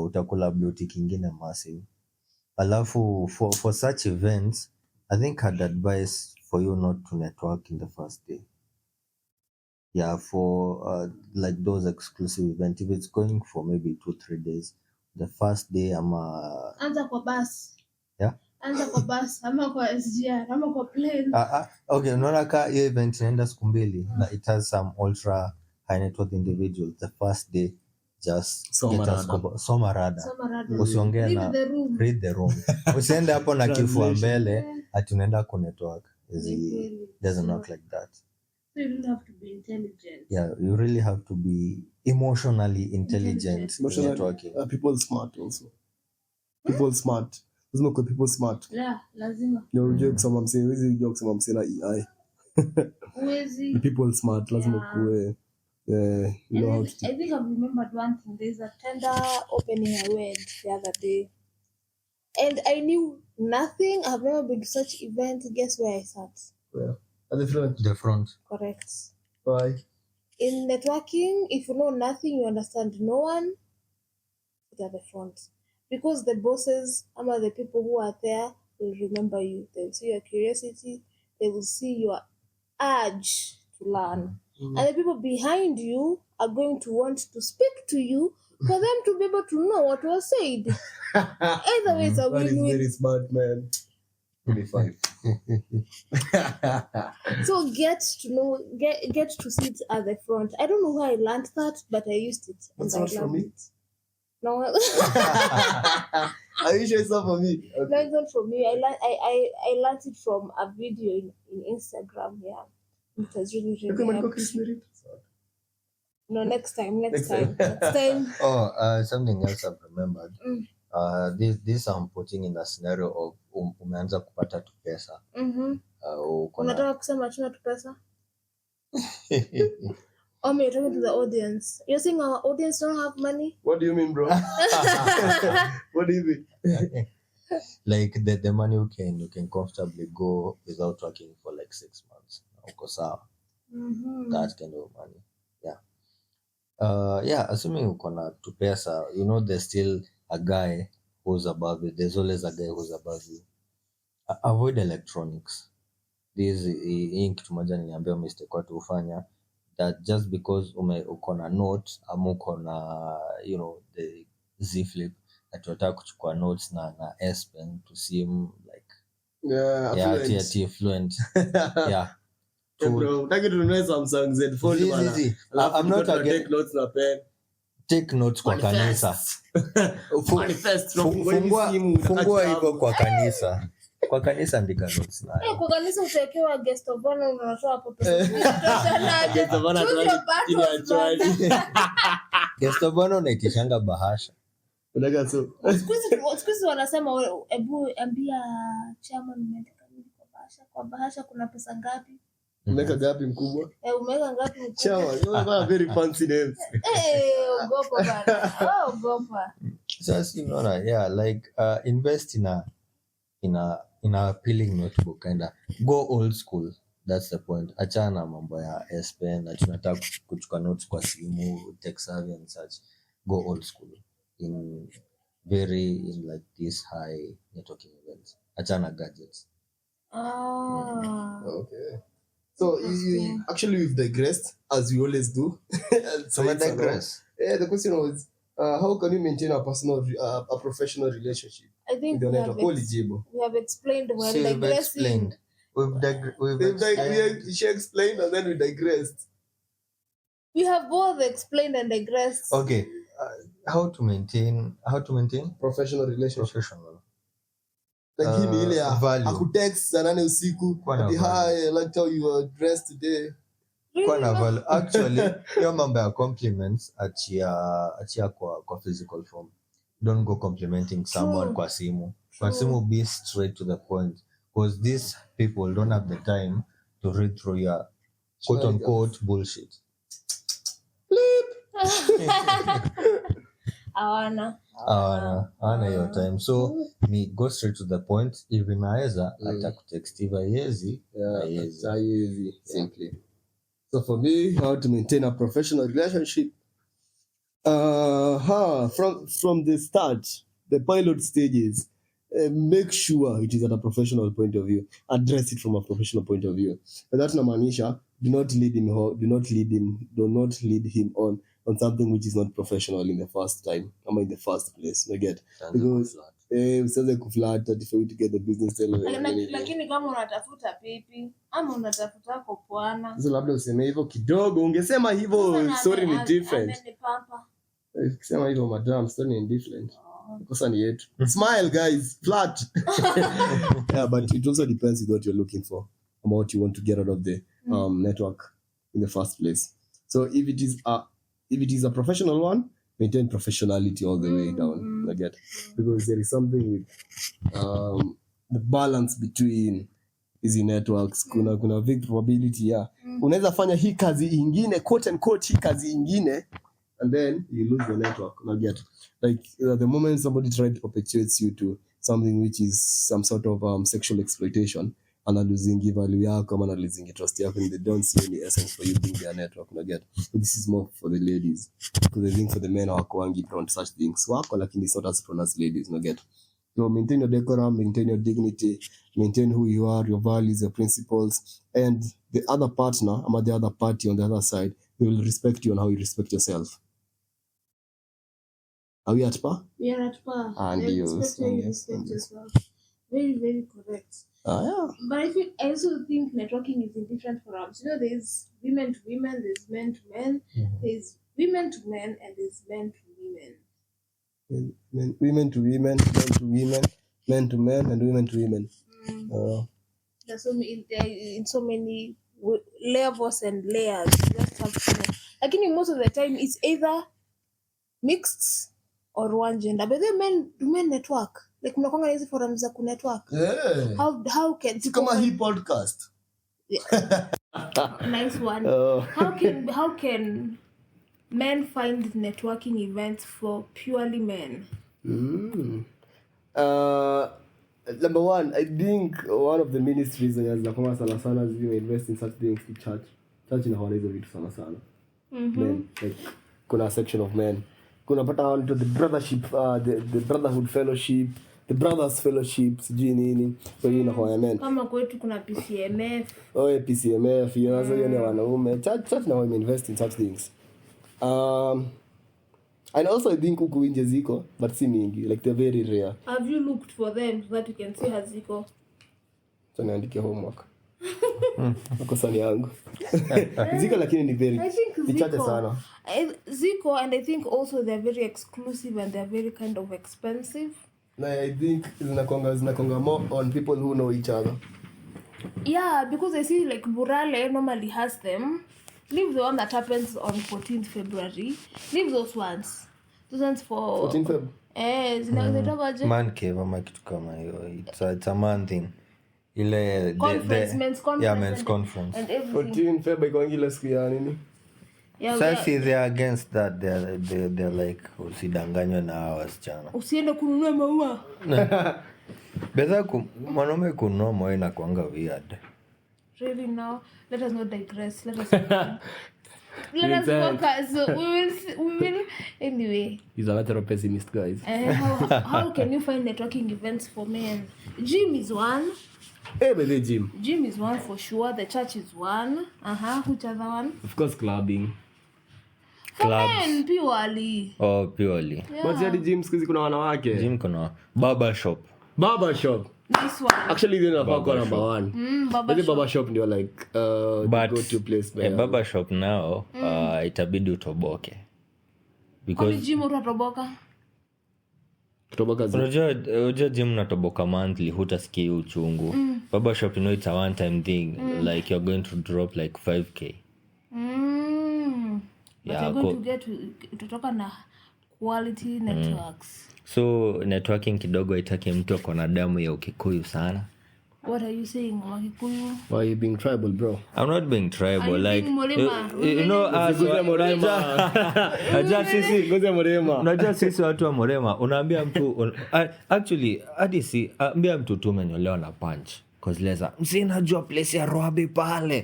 utakula beauty kingine massive. Alafu for such events, I think I'd advise for you not to network in the first day. Yeah, for like those exclusive events, if it's going for maybe 2-3 days, the first day anza kwa bus. Yeah, anza kwa bus ama kwa SGR ama kwa plane. Okay, unaona ka hiyo event inaenda siku mbili, na it has some ultra high net worth individuals. The first day, just soma rada. Usiongee na read the room. Usiende hapo na kifua mbele ati unaenda ku network. Doesn't work like that. So you really have to be intelligent. Yeah, you really have to be emotionally intelligent. Networking. People smart also. People smart. Lazima kwa people smart. Yeah, lazima. No jokes sama msee, hizi jokes sama msee na AI. Uwezi. The people smart, lazima kuwe you know how to. I think I've remembered one thing. There's a tender opening I went the other day. And I knew nothing. I've never been to such event. Guess where I sat? Yeah. At the front. The front. Correct. Why? In networking, if you know nothing, you understand no one, sit at the front. Because the bosses, ama the people who are there, will remember you. They will see your curiosity. They will see your urge to learn. And the people behind you are going to want to speak to you for them to be able to know what was said. Either way, it's a That is win-win. very smart, man. 25. So get to know, get to sit at the front. I don't know where I learned that, but I used it. That's and not I from loved me. it. No, Are you sure it's not for me? Okay. no, it's not from me. I learned it from a video in Instagram. Yeah, it was really Okay, man, go helped. Chris Merritt. No, next time. Something else I've remembered. This I'm putting in a scenario of umeanza kupata tu pesa. Unataka kusema tuna tu pesa? Or you're talking to the audience. You're saying our audience don't have money? What do you mean, bro? What do you mean? Like the money you can comfortably go without working for like 6 months. Uko sawa. That kind of money. Yeah. Assuming uko na tu pesa, there's still a guy who's above you. There's always a guy who's above you. Avoid electronics. This hii kitu moja niliambia mistake watu hufanya, that just because uko na note ama uko na the Z Flip, that unataka kuchukua notes na S Pen to seem like fluent. Yeah. Bro, utaki tununue Samsung Z Fold bana. I'm not against take notes na pen. Take notes kwa kanisa. Manifest. Fungua hivyo kwa kanisa. Kwa kanisa andika notes nayo. Kwa kanisa utawekewa guest of honor, unatoa hapo pesa. Guest of honor ili achwali. Guest of honor unaitishanga bahasha. Unataka so. Siku wanasema ebu ambia chairman umeandika nini kwa bahasha? Kwa bahasha kuna pesa ngapi? Umeweka ngapi mkubwa? Umeweka ngapi mkubwa? Chairman, you have very fancy names. Ogopa bana. Ogopa. So yeah, like invest in a appealing notebook, kinda go old school. That's the point. Achana mambo ya S Pen, tunataka kuchukua notes kwa simu, tech savvy and such. Go old school in like these high networking events. Achana gadgets. Okay. So actually we've digressed, as we always do. So we digress. Yeah, the question was How can you maintain a professional relationship? I think with we your have, network? we have explained well. See, we've Digressing. explained. We've explained. She explained and then we digressed. We have both explained and digressed. Okay, how to maintain Professional relationship. professional Lakini ile value. akutext saa 8 usiku Kuwa na ati value. hi, I liked how you were dressed today. Kwa na value. Actually, hiyo mambo ya compliments achia kwa physical form. Don't go complimenting someone kwa simu. Kwa simu, be straight to the point, because these people don't have the time to read through your quote unquote bullshit. Hawana Hiyo time. So me go straight to the point. If inaweza hata kutext, if haiwezi haiwezi. Simply. So for me, how to maintain a professional relationship? From the start, the pilot stages, make sure it is at a professional point of view. Address it from a professional point of view. But that's Namanisha. Do not lead him on something which is not professional in the first time. In the first place. You get? Because usianze kuflirt for you to get the business deal. Lakini kama unatafuta pipi ama unatafuta kopwana. Sasa labda useme hivyo kidogo, ungesema hivyo story ni different. Ukisema hivyo madam, story ni different. Kosa ni yetu. Smile guys, flirt. Yeah, but it also depends on what you're looking for and what you want to get out of the network in the first place. So if it is a professional one, maintain professionality all the way down. I get, because there is something with the balance between hizi networks. Kuna big probability unaweza fanya hii kazi ingine, quote and quote hii kazi ingine, and then you lose the network. I get, like the moment somebody tries to perpetuate you to something which is some sort of sexual exploitation, and losing value yako ama losing trust yako, and they don't see any essence for you being their network. I get, but this is more for the ladies, because I think for the men hawakuangi prone to such things. Wako lakini it's not as prone as ladies. I get. So maintain your decorum, maintain your dignity, maintain who you are, your values, your principles, and the other partner, or the other party on the other side, they will respect you and how you respect yourself. Are we at par? We are at par. And you respect yourself. Very, very correct. Yeah. But I also think networking is in different forums. You know, there's women to women, there's men to men, there's women to men, and there's men to women. Women to women, men to women, men to men, and women to women. There's so many levels and layers. You just have to know. Like most of the time, it's either mixed or one gender. But then men network. Like mnakwanga hizi forums za kunetwork. Yeah. How can kama hii podcast? Yeah. Nice one. How can men find networking events for purely men? Number one, I think one of the ministries zinazofanya sana sana zio invest in such things in church. Church inaona hizo vitu sana sana. Men, like kuna section of men. Kuna pata onto the brothership, the brotherhood fellowship, the brothers fellowship, sijui nini. So hiyo inakuwa men. Kama kwetu kuna PCMF. PCMF, hiyo ni wanaume. Church na women invest in such things. And also I think huku nje ziko, but si mingi, like they're very rare. Have you looked for them so that you can see haziko? So niandike homework. Makosa ni yangu. Ziko lakini ni very. I think ni chache sana. Ziko, and I think also they're very exclusive and they're very kind of expensive. Like I think zinakonga more on people who know each other. Yeah, because I see like Burale normally has them. Leave the one that happens on 14th February. Leave those ones. Those ones for 14th Feb. Zinaitwaje? Man cave ama kitu kama hiyo. It's a man thing. Ile Conference, men's conference. Yeah, men's conference. And everything. 14th Feb iko ile siku ya nini? Yeah, so see they are against that. They're like usidanganywe na wasichana. Usiende kununua maua. Beza mwanaume kununua maua inakuanga weird. Really now, let us not digress. Let us focus. So we will anyway. He's a natural pessimist, guys. How can you find networking events for men? Gym is one. But the gym. Gym is one for sure. The church is one. Which other one? Of course, clubbing. Men purely. Oh, purely. But hadi gym siku hizi kuna wanawake. Gym kuna barber shop. Barber shop. This one. Actually they are kwa number 1. Barber shop ndio like But go to place a barber shop now itabidi utoboke. Because gym utatoboka. Unajua gym natoboka monthly hutasikia uchungu. Barber shop it's a one time thing. Like you're going to drop like 5k. But you're going to get utatoka na quality networks. So networking kidogo itaki mtu ako na damu ya Ukikuyu sana. What are you saying, Wakikuyu? Why are you being tribal, bro? I'm not being tribal. Are like you unajua sisi watu wa Morema unaambia mtu actually hadi si ambia mtu tu umenyolewa na punch cause leza msinajua place ya Roabe pale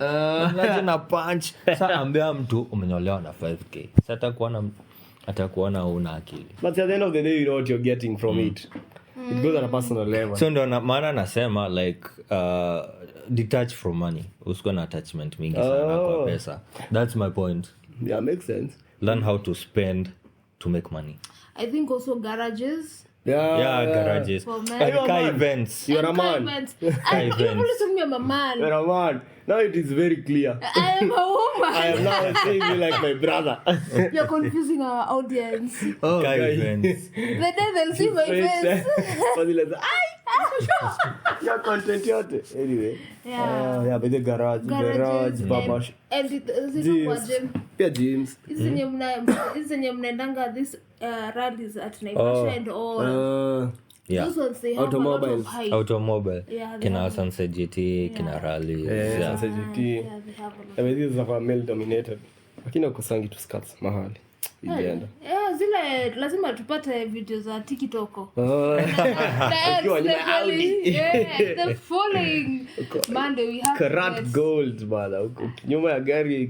unaje na punch sasa ambia mtu umenyolewa na 5k sasa atakuona una akili. But at the end of the day you know what you're getting from it. It goes on a personal level. So ndio maana nasema like detach from money. Usikuwa na attachment mingi sana kwa pesa. That's my point. Yeah, makes sense. Learn how to spend to make money. I think also garages. Yeah, garages. Car events. You're a man. I always told me I'm a man. You're a man. Now it is very clear. I am a woman. I am now seeing you like my brother. You're confusing our audience. Car events. The day they'll see my face. Your content yote. Anyway. Yeah. But the garage, barber shop. And gyms. Yeah, gyms. Zenye mnaendanga this rallies at Naivasha and all. Yeah. Those ones they have a lot of hype. Automobile. Yeah, Kina Sunset GT, kina Rally. Yeah, Sunset GT. Yeah, they have a lot. I mean, these are male dominated. Lakini ukosangi tu skirts mahali. Ijeenda. Zile lazima tupate video za TikTok. The following Monday we have Karat gold bana. Nyuma ya gari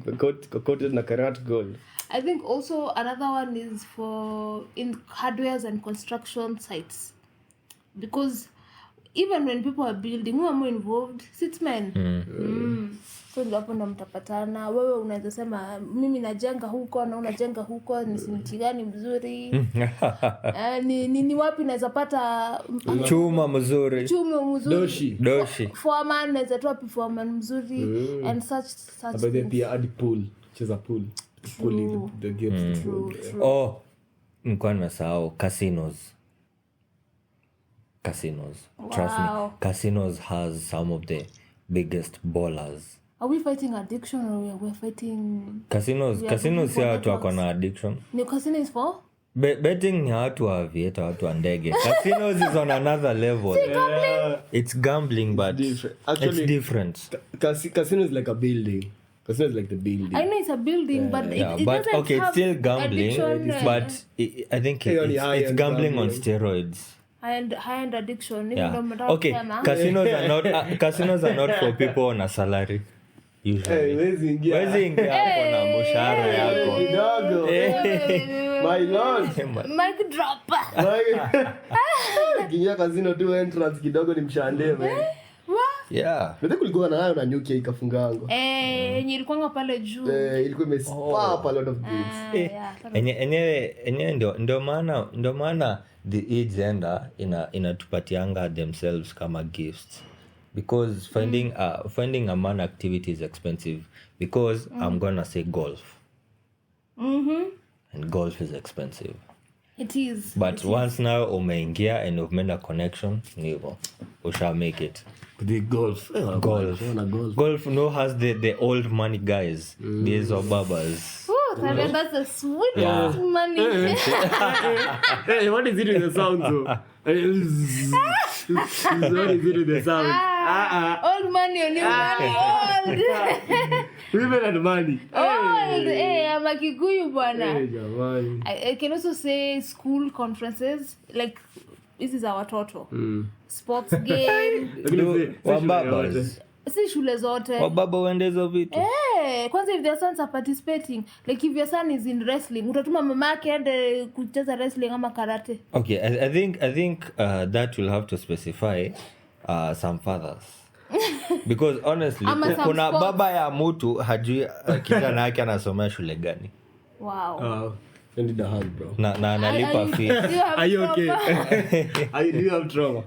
coated na karat gold. I think also another one is for in hardwares and construction sites. Because even when people are building, who are more involved? It's men. So ndio hapo ndo mtapatana. Wewe unaweza sema mimi najenga huko na unajenga huko, ni simiti gani mzuri? Ni wapi naweza pata chuma mzuri? Doshi. Foreman naweza toa foreman mzuri and such. But then pia add pool, cheza pool. Pulling the games. True. Oh, nilikuwa nimesahau casinos. Trust me, casinos has some of the biggest ballers. Are we fighting addiction or we're fighting Casinos si watu wako na addiction. No, casino is for betting ni watu wa vieta, watu wa ndege. Casinos is on another level. It's gambling but it's different. Casino is like a building. Casino is like the building. I know it's a building, but it but doesn't okay, have it's still gambling, but I think it's gambling on steroids. High-end addiction. Yeah. Okay, casinos are not for people on a salary. Usually. Wezi ingia hapo na mshahara yako. Kidogo. My lord. Mic drop. Kingia casino tu entrance kidogo ni mshande man. Yeah. Ndio kulikuwa na nayo na nyuki ikafungango. Nilikuwa pale juu. Ilikuwa imespap a lot of things. Enye ndio maana the gender inatupatianga themselves kama gifts. Because finding a man activity is expensive. Because I'm gonna say golf. And golf is expensive. It is. But once now umeingia and you've made a connection, nivo, we shall make it. The golf. Golf has the old money guys. These are babas. That's the sweetest money. Hey, what is it with the sound though? What is it with the sound? Old money or new money? Old. Women and money. Old. I'm a Kikuyu bwana. Hey, I can also say school conferences. Like, this is our toto. Sports game. Wababas. Si shule zote. Wababa wendezo vitu. Kwanza if their sons are participating, like if your son is in wrestling, utatuma mamake aende kucheza wrestling ama karate. Okay, I think that will have to specify some fathers. Because honestly, kuna baba ya mtu hajui kijana yake anasomea shule gani. Wow. I need a hug, bro. na nalipa fee. Do you have Are you okay? trauma? Do you have trauma?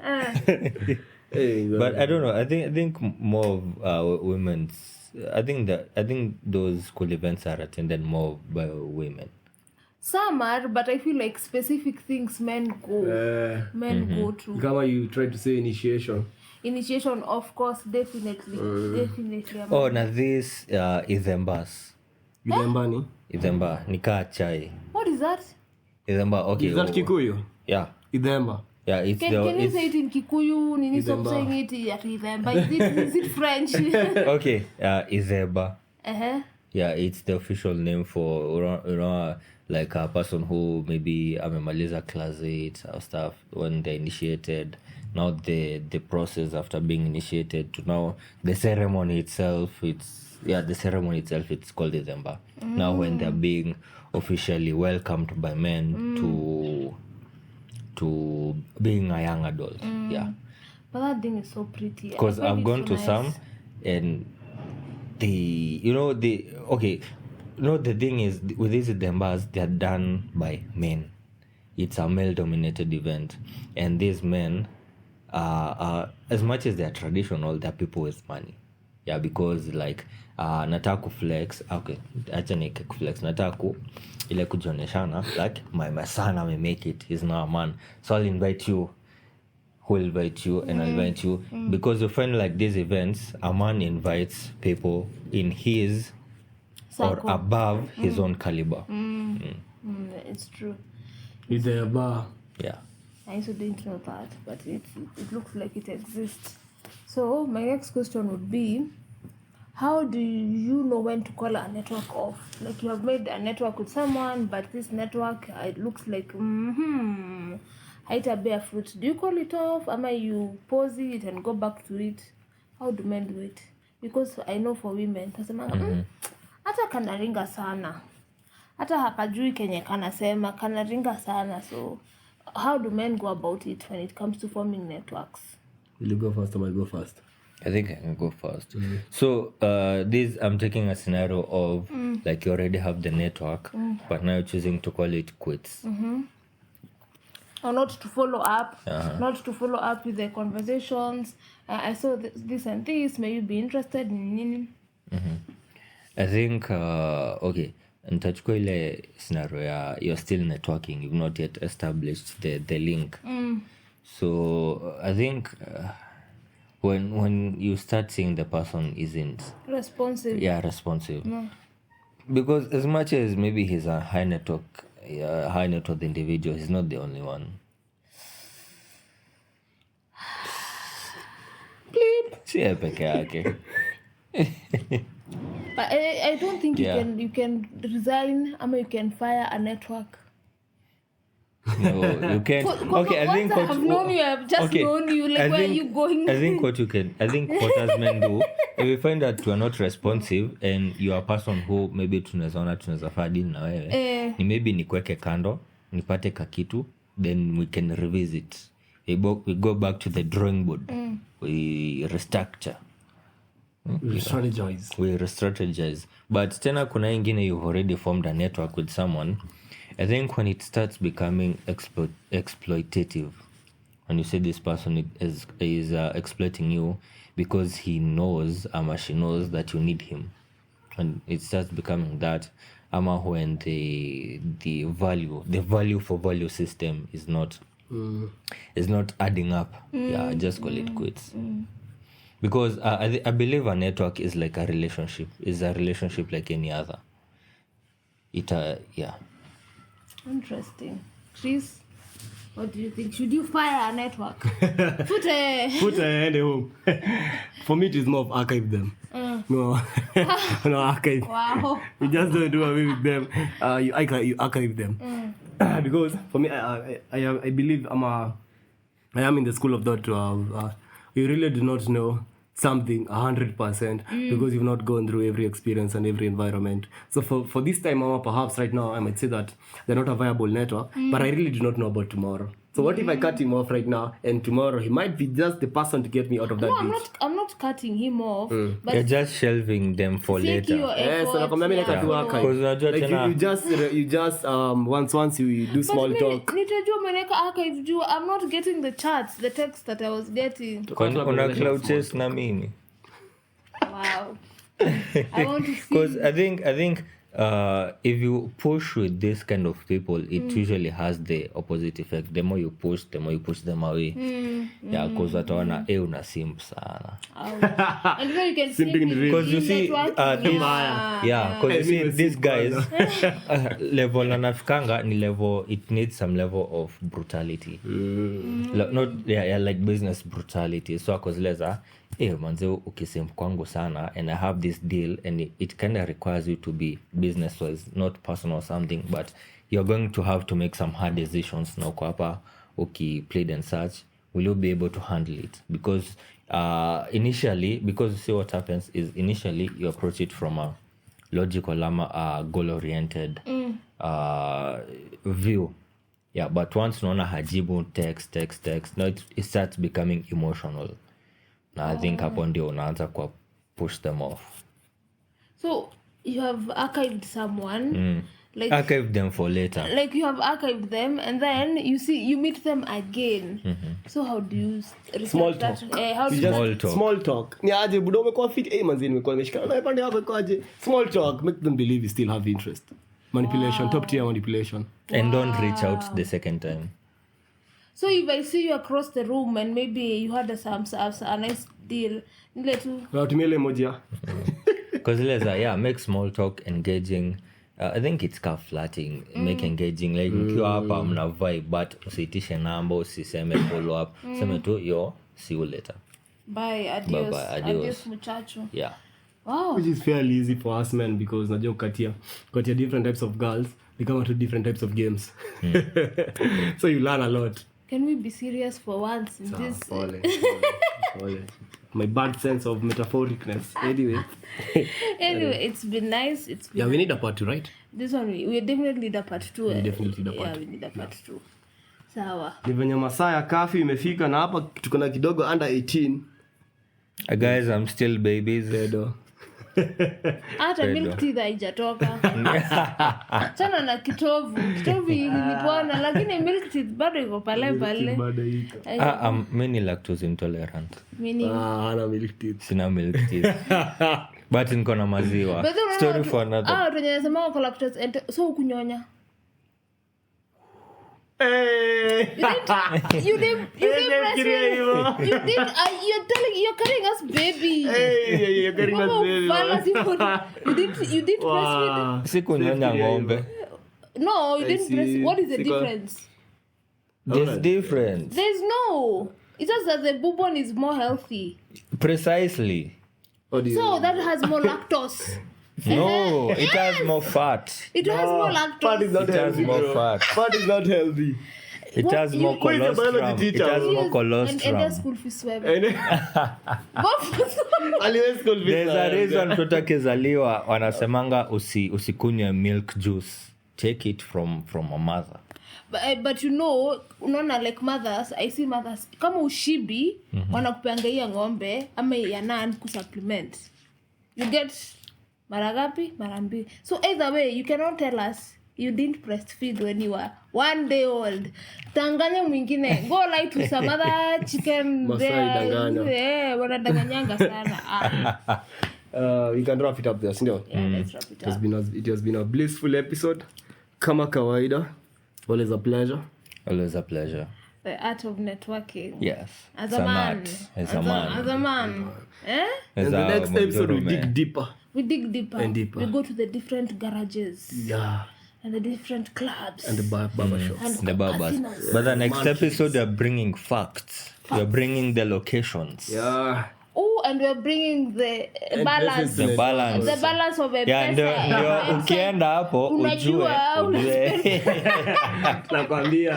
Hey, But I don't know. I think more of women's. I think those school events are attended more by women. Some are, but I feel like specific things men go go to. Kama you try to say initiation. Initiation, of course, definitely. Oh, na this Izembas. Gidembani. Izemba nikaa chai. What is that? Izemba, okay. Is that Kikuyu? Yeah. Idemba. Yeah, it's Can you say it in Kikuyu? Nini stop Izemba. saying it at Izemba. Is it French? okay. Izemba. Uh-huh. Yeah, it's the official name for like a person who maybe amemaliza class 8 or stuff when they initiated. Now the process after being initiated to now the ceremony itself. The ceremony itself. It's called December. Now when they're being officially welcomed by men to being a young adult. Yeah, But that thing is so pretty. because I've gone to nice. some and the thing is with these dembas they're done by men. It's a male dominated event and these men are as much as they're traditional, they're people with money. Yeah, because like nataka kuflex, okay, acha nike kuflex, nataka ile kujioneshana like my son may make it, he's now a man, so I'll invite you, who will invite you, and I'll invite you because you find like these events a man invites people in his Circle. or above his own caliber. It's true. Idemba. Yeah. I also didn't know that, but it looks like it exists. So my next question would be, how do you know when to call a network off? Like you have made a network with someone, but this network, it looks like, haita bear fruit. Do you call it off? Am you pause it and go back to it? How do men do it? Because I know for women, tasema, hata kanaringa sana. Hata hakajui kenye kanasema, kanaringa sana. So how do men go about it when it comes to forming networks? Will you go first or I go first? I think I can go first. So this I'm taking a scenario of like you already have the network, but now you're choosing to call it quits. Or not to follow up, not to follow up with the conversations. I saw this and this. May you be interested in? I think okay. Nitachukua ile scenario ya you're still networking, you've not yet established the link. So I think when you start seeing the person isn't Responsive. responsive, because as much as maybe he's a high net worth individual, he's not the only one. Bleep. Si yeye peke yake. But I don't think Yeah. you can resign or you can fire a network. No, you can't. Okay, I think I've known you, I've just known you. Like, where are you going? I think what as men do, if we find that you are not responsive and you are a person who maybe tunaweza faa deal na wewe, ni maybe nikuweke kando, nipate kakitu, then we can revisit. We go back to the drawing board. We restructure. We strategize. We re-strategize. But tena kuna ingine you've already formed a network with someone. I think when it starts becoming exploitative, when you say this person is exploiting you because he knows or she knows that you need him, and it starts becoming that, ama when the value for value system is not adding up, just call it quits. Because I believe a network is like a relationship. Is a relationship like any other. Interesting. Chris, what do you think? Should you fire a network? Put hand home. For me, it is more of archive them. No, no archive. Wow. You just don't do away with them. You archive them. Because for me, I believe I am in the school of thought to you really do not know something 100% because you've not gone through every experience and every environment. So for this time, perhaps right now, I might say that they're not a viable network, but I really do not know about tomorrow. So what if I cut him off right now and tomorrow he might be just the person to get me out of that No, ditch? I'm not cutting him off. But You're just shelving them for take your later. Yes, so nakwambia mimi efforts, nakatu yeah. archive. Because unajua Like tena- you just once you do small But talk. nitajua umeneka archive juu I'm not getting the charts, the text that I was getting. Kwani una cloud chase na mimi? Wow. I want to see. Because I think if you push with this kind of people, it usually has the opposite effect. The more you push them away. Yeah, because wataona una simp sana. And then you can see Simping in real. Because you see, yeah. because you see these guys level anafikanga ni level, it needs some level of brutality. Not like business brutality. So akozileza manze ukisim kwangu sana and I have this deal and it kind of requires you to be business wise, not personal something, but you're going to have to make some hard decisions na uko hapa played and such. Will you be able to handle it? Because initially, because you see what happens is initially you approach it from a logical goal oriented view. Yeah, but once unaona hajibu text, now it starts becoming emotional. Now I think hapo ndio unaanza kwa push them off. So you have archived someone. Like Archive them for later. Like you have archived them and then you meet them again. So how do you Small that? talk. How do you Small talk. Small talk. Ni aje budo umekuwa fit manzi nimekuwa nimeshikana na pande yako iko aje. Small talk make them believe you still have interest. Manipulation, top tier manipulation. And don't reach out the second time. So if I see you across the room and maybe you had a nice deal, nile tu Unatumia ile emoji ya. Because make small talk engaging. I think it's car flirting, make engaging. Like ukiwa hapa mna vibe, but usiitishe namba, usiseme follow up. Seme tu see you later. bye, adios. Bye, adios. Adios muchacho. Yeah. Wow. Which is fairly easy for us men because najua ukatia different types of girls, they come out with different types of games. So you learn a lot. Can we be serious for once in this? Ole. My bad sense of metaphoricness. Anyway, It's been nice. It's been yeah, we need a part 2, right? this one. We definitely need a part 2. We definitely need a part Yeah, we need a part 2. Sawa. Ni venye masaa ya kafi imefika na hapa tuko na kidogo under 18. Guys, I'm still babies. Dedo. Hata milk tea haijatoka. Chana na kitovu ilipona lakini milk tea bado iko pale. Bado iko. Many lactose intolerant. Meaning Ana milk tea. Sina milk teeth. But niko na maziwa. Story for another. tunasema wako lactose so ukunyonya. Hey. You did breastfeed. You're carrying us baby. Hey, you're getting us baby. You did breastfeed. Sikunyonya ng'ombe. No, you didn't breastfeed. What is the Siko- difference? There's difference. There's no. It's just that the bourbon is more healthy. Precisely. So that has more lactose. No, it has more fat. It has more Fat is lactose. not It has healthy, more bro. fat. Fat is not healthy. It What has you- more Who is the biology colostrum. It teacher? has more And their colostrum. school fees were. Aliwezi school fees. There's a reason mtoto akizaliwa wanasemanga usikunywe milk juice. Take it from a mother. But you know, unaona like mothers, I see mothers kama ushibi wanakupeanga hiyo ng'ombe ama ya nan kusupplement. You get mara ngapi? Mara mbili. So either way, you cannot tell us you didn't breastfeed when you were 1 day old. Tanganya mwingine. Go lie to some other chicken Masai danganya. Wanadanganyanga sana. We can wrap it up there, sindio? Yeah, let's wrap it up. It has been a blissful episode. Kama kawaida. Always a pleasure. Always a pleasure. The art of networking. Yes. As It's a man. art. It's a man. As a man. Eh? And It's the a next episode we Mdoro dig man. deeper. We dig deeper. And deeper. We go to the different garages Yeah. and the different clubs. And the barber shops. And The barbers. casinos. But the next episode, we are bringing facts. We are bringing the locations. Yeah. Oh, and we're bringing the balance. definitely. The balance. The balance of a Yeah, ndio ukienda hapo Unajua, ujue. Nakwambia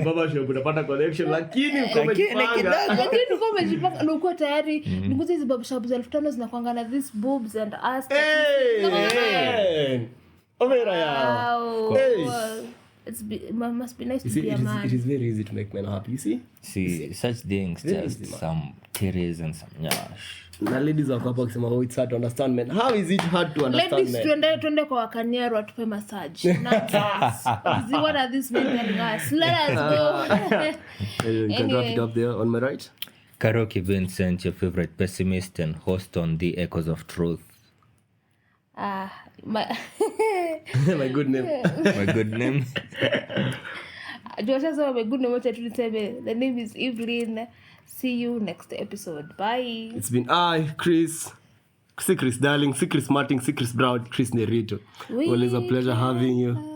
barber shop unapata connection lakini uko Lakini umejipanga. Lakini uko umejipanga na uko tayari. Nikuzi hizi barbershop za 5,000 zinakuanga na these boobs and ass. Hey! Omera yao. Wow. Hey. must be nice You to see, be a man. it is very easy to make men happy. You see? See, such things, Very just easy, man. some titties and some nyash. Na ladies wako hapa wakisema, oh, it's hard to understand men. How is it hard to understand Ladies, men? twende kwa wakaniaro atupe massage. Nonsense. What are these men telling us? Let us go. You can wrap it up there on my right. Karaoke Vincent, your favorite pessimist and host on The Echoes of Truth. My My good name. My good name. Joshua, my good name. The name is Evelyn. See you next episode. Bye. It's been Chris. See Chris Darling, see Chris Martin, see Chris Brown, Chris Nerito. Always a pleasure having you.